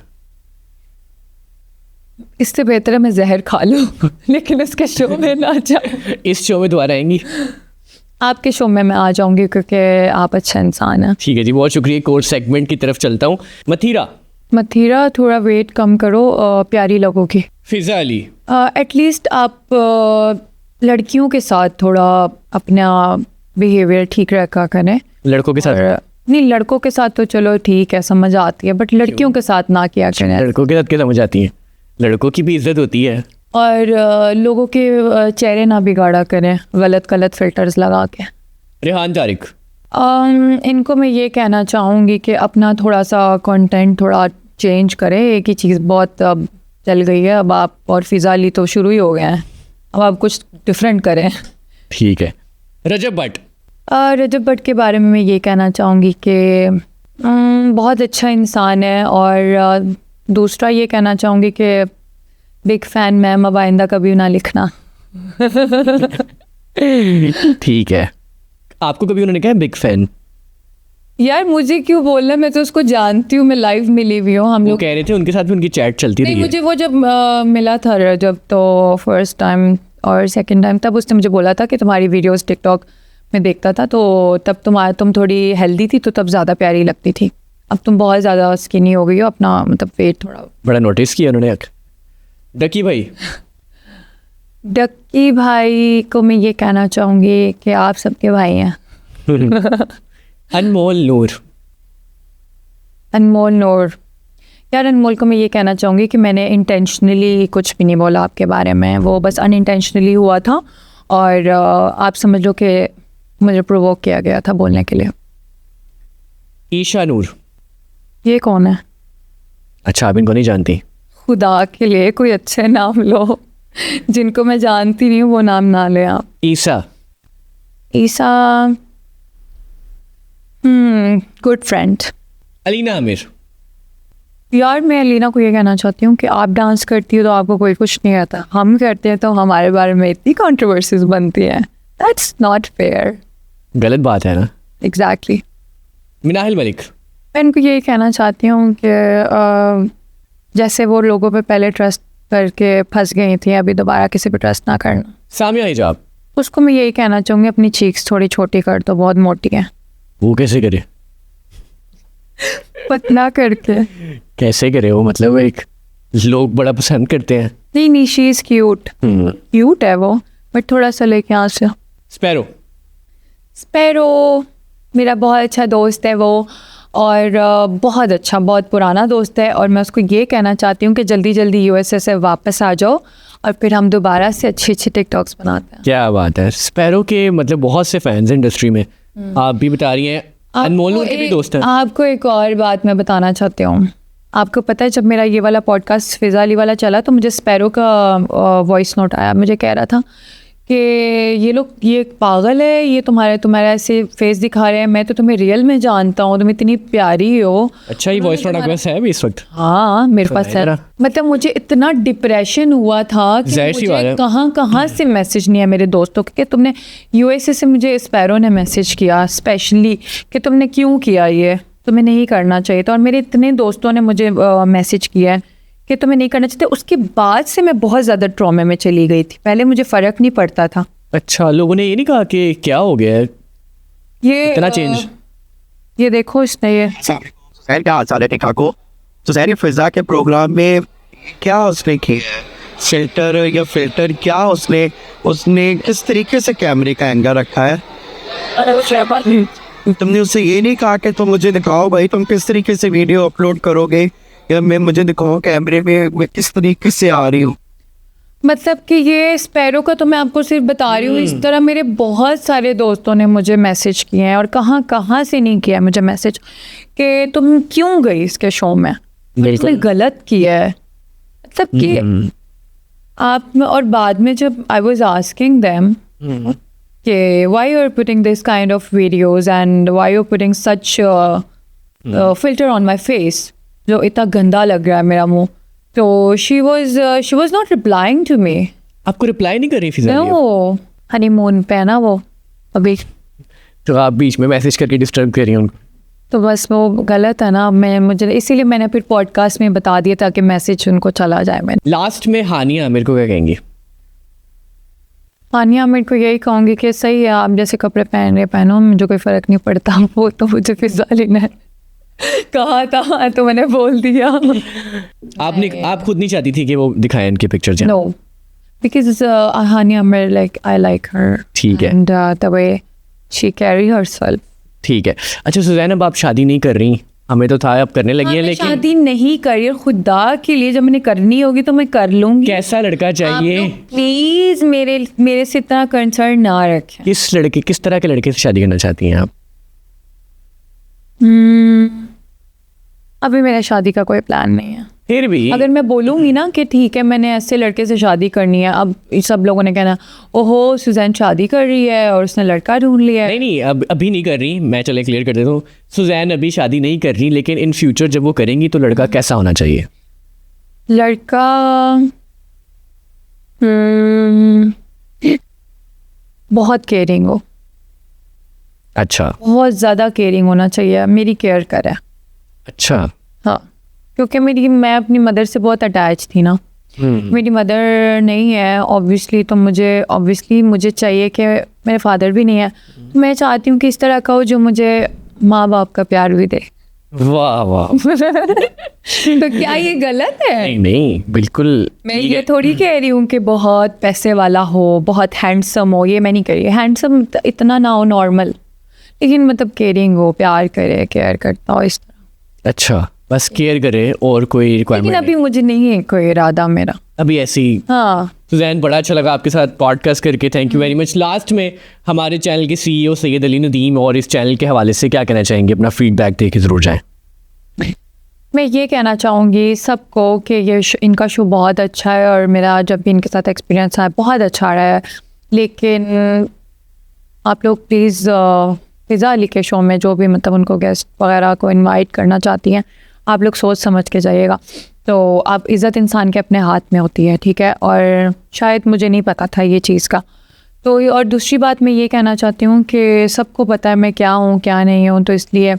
इससे बेहतर है मैं जहर खा लूँ लेकिन उसके शो में ना जाऊँ। इस शो में दोबारा आएंगी? आपके शो में मैं आ जाऊंगी क्योंकि आप अच्छा इंसान हैं। ठीक है जी, बहुत शुक्रिया। कोर्स सेगमेंट की तरफ चलता हूँ। मथीरा थोड़ा वेट कम करो प्यारी लोगों की। फिजा अली एटलीस्ट आप लड़कियों के साथ थोड़ा अपना बिहेवियर ठीक रखा करें। लड़कों के साथ नहीं, लड़कों के साथ तो चलो ठीक है, समझ आती है, बट लड़कियों के साथ ना किया करें। लड़कों के साथ क्या समझ आती है? लड़कों की भी इज्जत होती है। और लोगों के चेहरे ना बिगाड़ा करें गलत फिल्टर्स लगा के। रेहान तारिक इनको मैं ये कहना चाहूँगी कि अपना थोड़ा सा कंटेंट थोड़ा चेंज करें। एक ही चीज़ बहुत अब चल गई है, अब आप और फिजा अली तो शुरू ही हो गए हैं, अब आप कुछ डिफरेंट करें। ठीक है। रजब भट्ट के बारे में मैं ये कहना चाहूँगी कि बहुत अच्छा इंसान है। और दूसरा ये कहना चाहूँगी कि बिग फ़ैन मैम, अब आइंदा कभी ना लिखना। ठीक है। आपको कभी उन्होंने कहा बिग फैन? यार मुझे क्यों बोलना, मैं तो उसको जानती हूँ, मैं लाइव मिली हुई हूँ। हम लोग कह रहे थे उनके साथ भी उनकी चैट चलती रही है। मुझे वो जब मिला था रजब, तो फर्स्ट टाइम और सेकंड टाइम, तब उसने मुझे बोला था कि तुम्हारी वीडियोस टिकटॉक में देखता था, तो तब तुम थोड़ी हेल्दी थी, तो तब ज़्यादा प्यारी लगती थी। अब तुम बहुत ज़्यादा स्किनी हो गई हो, अपना मतलब वेट थोड़ा बड़ा नोटिस किया उन्होंने। डक्की भाई को मैं ये कहना चाहूँगी कि आप सबके भाई हैं। अनमोल नूर यार, अनमोल को मैं ये कहना चाहूँगी कि मैंने इंटेंशनली कुछ भी नहीं बोला आपके बारे में, वो बस अनइंटेंशनली हुआ था। और आप समझ लो कि मुझे प्रोवोक किया गया था बोलने के लिए। ईशा नूर, ये कौन है? अच्छा, आप इनको नहीं जानती? खुदा के लिए कोई अच्छे नाम लो, जिनको मैं जानती नहीं हूँ वो नाम ना ले आप। ईसा गुड फ्रेंड। अलीना आमिर, यार मैं अलीना को ये कहना चाहती हूँ कि आप डांस करती हो तो आपको कोई कुछ नहीं आता, हम करते हैं तो हमारे बारे में इतनी कंट्रोवर्सीज बनती हैं। That's not fair. गलत बात है ना? एग्जैक्टली। मिनाहिल मलिक, मैं इनको यही कहना चाहती हूँ कि जैसे वो लोगों पे पहले ट्रस्ट करके फंस गई थी, अभी दोबारा किसी पे ट्रस्ट ना करना। सामिया हिजाब, उसको मैं यही कहना चाहूँगी अपनी चीक्स थोड़ी छोटी कर दो, बहुत मोटी है। वो कैसे करे? पतला करके। कैसे करे वो? मतलब एक लोग बड़ा पसंद करते हैं। नहीं, शी इज क्यूट है वो, बट थोड़ा सा लेके यहाँ से। स्पैरो मेरा बहुत अच्छा दोस्त है वो, और बहुत अच्छा, बहुत पुराना दोस्त है। और मैं उसको ये कहना चाहती हूँ कि जल्दी जल्दी यूएसए से वापस आ जाओ और फिर हम दोबारा से अच्छे टिकटॉक्स बनाते हैं। क्या बात है। स्पैरो के मतलब बहुत से फैंस हैं इंडस्ट्री में, आप भी बता रही हैं। अनमोल के भी दोस्त हैं। आपको एक और बात मैं बताना चाहती हूँ। आपको पता है जब मेरा ये वाला पॉडकास्ट फिजा अली वाला चला तो मुझे स्पैरो का वॉइस नोट आया, मुझे कह रहा था कि ये पागल है, ये तुम्हारा ऐसे फेस दिखा रहे हैं, मैं तो तुम्हें रियल में जानता हूँ, तुम इतनी प्यारी हो। अच्छा, ये वॉइस नोट आपके पास है अभी इस वक्त? हाँ मेरे पास है। मतलब मुझे इतना डिप्रेशन हुआ था कि मुझे कहाँ से मैसेज नहीं है मेरे दोस्तों के। तुमने यूएसए से मुझे स्पैरो ने मैसेज किया स्पेशली कि तुमने क्यों किया, ये तुम्हें नहीं करना चाहिए था। और मेरे इतने दोस्तों ने मुझे मैसेज किया है कि तुम्हें नहीं करना चाहिए। उसके बाद से मैं बहुत ज़्यादा ट्रॉमे में चली गई थी, पहले मुझे फ़र्क नहीं पड़ता था। अच्छा, लोगों ने ये नहीं कहा कि क्या हो गया है ये इतना चेंज? ये देखो इसने ये क्या हाल है टिका को, तो सर फिजा के प्रोग्राम में क्या उसने किया, फिल्टर क्या उसने किस तरीके से कैमरे का एंगल रखा है? तुमने उससे ये नहीं कहा कि तुम मुझे दिखाओ भाई तुम किस तरीके से वीडियो अपलोड करोगे, या मैं मुझे दिखाओ कैमरे में मैं किस तरीके से आ रही हूँ? मतलब कि ये स्पैरो का तो मैं आपको सिर्फ बता रही हूँ, इस तरह मेरे बहुत सारे दोस्तों ने मुझे मैसेज किए हैं, और कहाँ से नहीं किया मुझे मैसेज कि तुम क्यों गई इसके शो में, तुमने गलत किया है। मतलब कि आप, और बाद में जब आई वॉज आस्किंग देम कि why you are putting this kind of videos and why you are putting such filter on my face, जो इतना गंदा लग रहा है मेरा मुंह, तो she was not replying to me. आपको रिप्लाई नहीं कर रही फिजा? No, हनीमून पे है ना वो अभी। तो आप बीच में मैसेज करके डिस्टर्ब कर रही हैं उनको? तो बस वो गलत है ना, मुझे इसीलिए मैंने फिर पॉडकास्ट में बता दिया ताकि मैसेज उनको चला जाए। मैंने लास्ट में हानिया आमिर को क्या कहेंगी? हानिया आमिर को यही कहूँगी कि सही है, आप जैसे कपड़े पहन रहे पहनो, मुझे कोई फ़र्क नहीं पड़ता, वो तो मुझे फिज़ा ने कहा था तो मैंने बोल दिया। आप खुद नहीं चाहती थी कि वो दिखाएं इनके picture? No, because Hania Aamir like I like her, ठीक है, and the way she carry herself. ठीक है। अच्छा सुजैन, अब आप शादी नहीं कर रही, हमें तो था अब करने लगी है, लेकिन शादी नहीं करी, खुदा के लिए जब मैंने करनी होगी तो मैं कर लूंगी। कैसा लड़का चाहिए? प्लीज मेरे से इतना कंसर्न ना रखें। किस तरह के लड़के से शादी करना चाहती हैं आप? अभी मेरा शादी का कोई प्लान नहीं है। फिर भी अगर मैं बोलूंगी ना कि ठीक है मैंने ऐसे लड़के से शादी करनी है, अब सब लोगों ने कहना ओहो सुजैन शादी कर रही है और उसने लड़का ढूंढ लिया है। नहीं, अब अभी नहीं कर रही, मैं चले क्लियर कर देता हूँ। सुजैन अभी शादी नहीं कर रही, लेकिन इन फ्यूचर जब वो करेंगी तो लड़का कैसा होना चाहिए? लड़का बहुत केयरिंग हो। अच्छा, बहुत ज़्यादा केयरिंग होना चाहिए, मेरी केयर करे। अच्छा, हाँ, क्योंकि मैं अपनी मदर से बहुत अटैच थी ना। मेरी मदर नहीं है ऑब्वियसली मुझे चाहिए कि मेरे फादर भी नहीं है, मैं चाहती हूँ कि इस तरह का हो जो मुझे माँ बाप का प्यार भी दे। वाह वाह। तो क्या ये गलत है? नहीं बिल्कुल। मैं ये थोड़ी कह रही हूँ कि बहुत पैसे वाला हो, बहुत हैंडसम हो, ये मैं नहीं कह रही। हैंडसम इतना ना हो, नॉर्मल, लेकिन मतलब केयरिंग हो, प्यार करे, केयर करता हो, इस तरह। अच्छा, बस केयर करे और कोई रिक्वायरमेंट? लेकिन अभी मुझे नहीं है कोई इरादा मेरा अभी ऐसी। हाँ सुजैन, बड़ा अच्छा लगा आपके साथ पॉडकास्ट करके, thank you very much. Last में हमारे चैनल के CEO सैयद अली नदीम और इस चैनल के हवाले से क्या कहना चाहेंगे? अपना फीडबैक दे के ज़रूर जाएँ। मैं ये कहना चाहूँगी सबको कि इनका शो बहुत अच्छा है और मेरा जब भी इनके साथ एक्सपीरियंस है बहुत अच्छा रहा है, लेकिन आप लोग प्लीज़ फिज़ा अली के शो में जो भी मतलब उनको गेस्ट वगैरह को इनवाइट करना चाहती हैं, आप लोग सोच समझ के जाइएगा। तो आप इज़्ज़त इंसान के अपने हाथ में होती है, ठीक है, और शायद मुझे नहीं पता था ये चीज़ का। तो और दूसरी बात मैं ये कहना चाहती हूँ कि सबको पता है मैं क्या हूँ क्या नहीं हूँ, तो इसलिए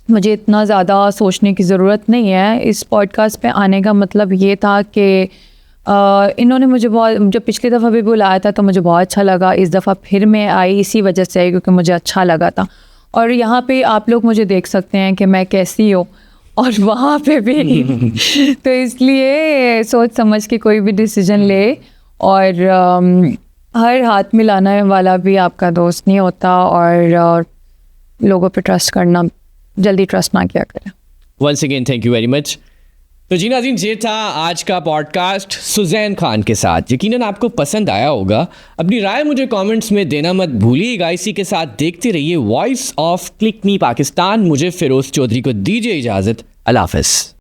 मुझे इतना ज़्यादा सोचने की ज़रूरत नहीं है। इस पॉडकास्ट पे आने का मतलब ये था कि इन्होंने मुझे जब पिछली दफ़ा भी बुलाया था तो मुझे बहुत अच्छा लगा, इस दफ़ा फिर मैं आई इसी वजह से क्योंकि मुझे अच्छा लगा था। और यहाँ पे आप लोग मुझे देख सकते हैं कि मैं कैसी हूँ और वहाँ पे भी तो इसलिए सोच समझ के कोई भी डिसीजन ले, और हर हाथ मिलाने वाला भी आपका दोस्त नहीं होता, और लोगों पे ट्रस्ट करना, जल्दी ट्रस्ट ना किया करें। Once again thank you very much. तो जी नाज़रीन, ये था आज का पॉडकास्ट सुजैन खान के साथ। यकीनन आपको पसंद आया होगा। अपनी राय मुझे कमेंट्स में देना मत भूलिएगा। इसी के साथ देखते रहिए voice of click me Pakistan. मुझे फिरोज चौधरी को दीजिए इजाज़त। अल्लाह हाफ़िज़।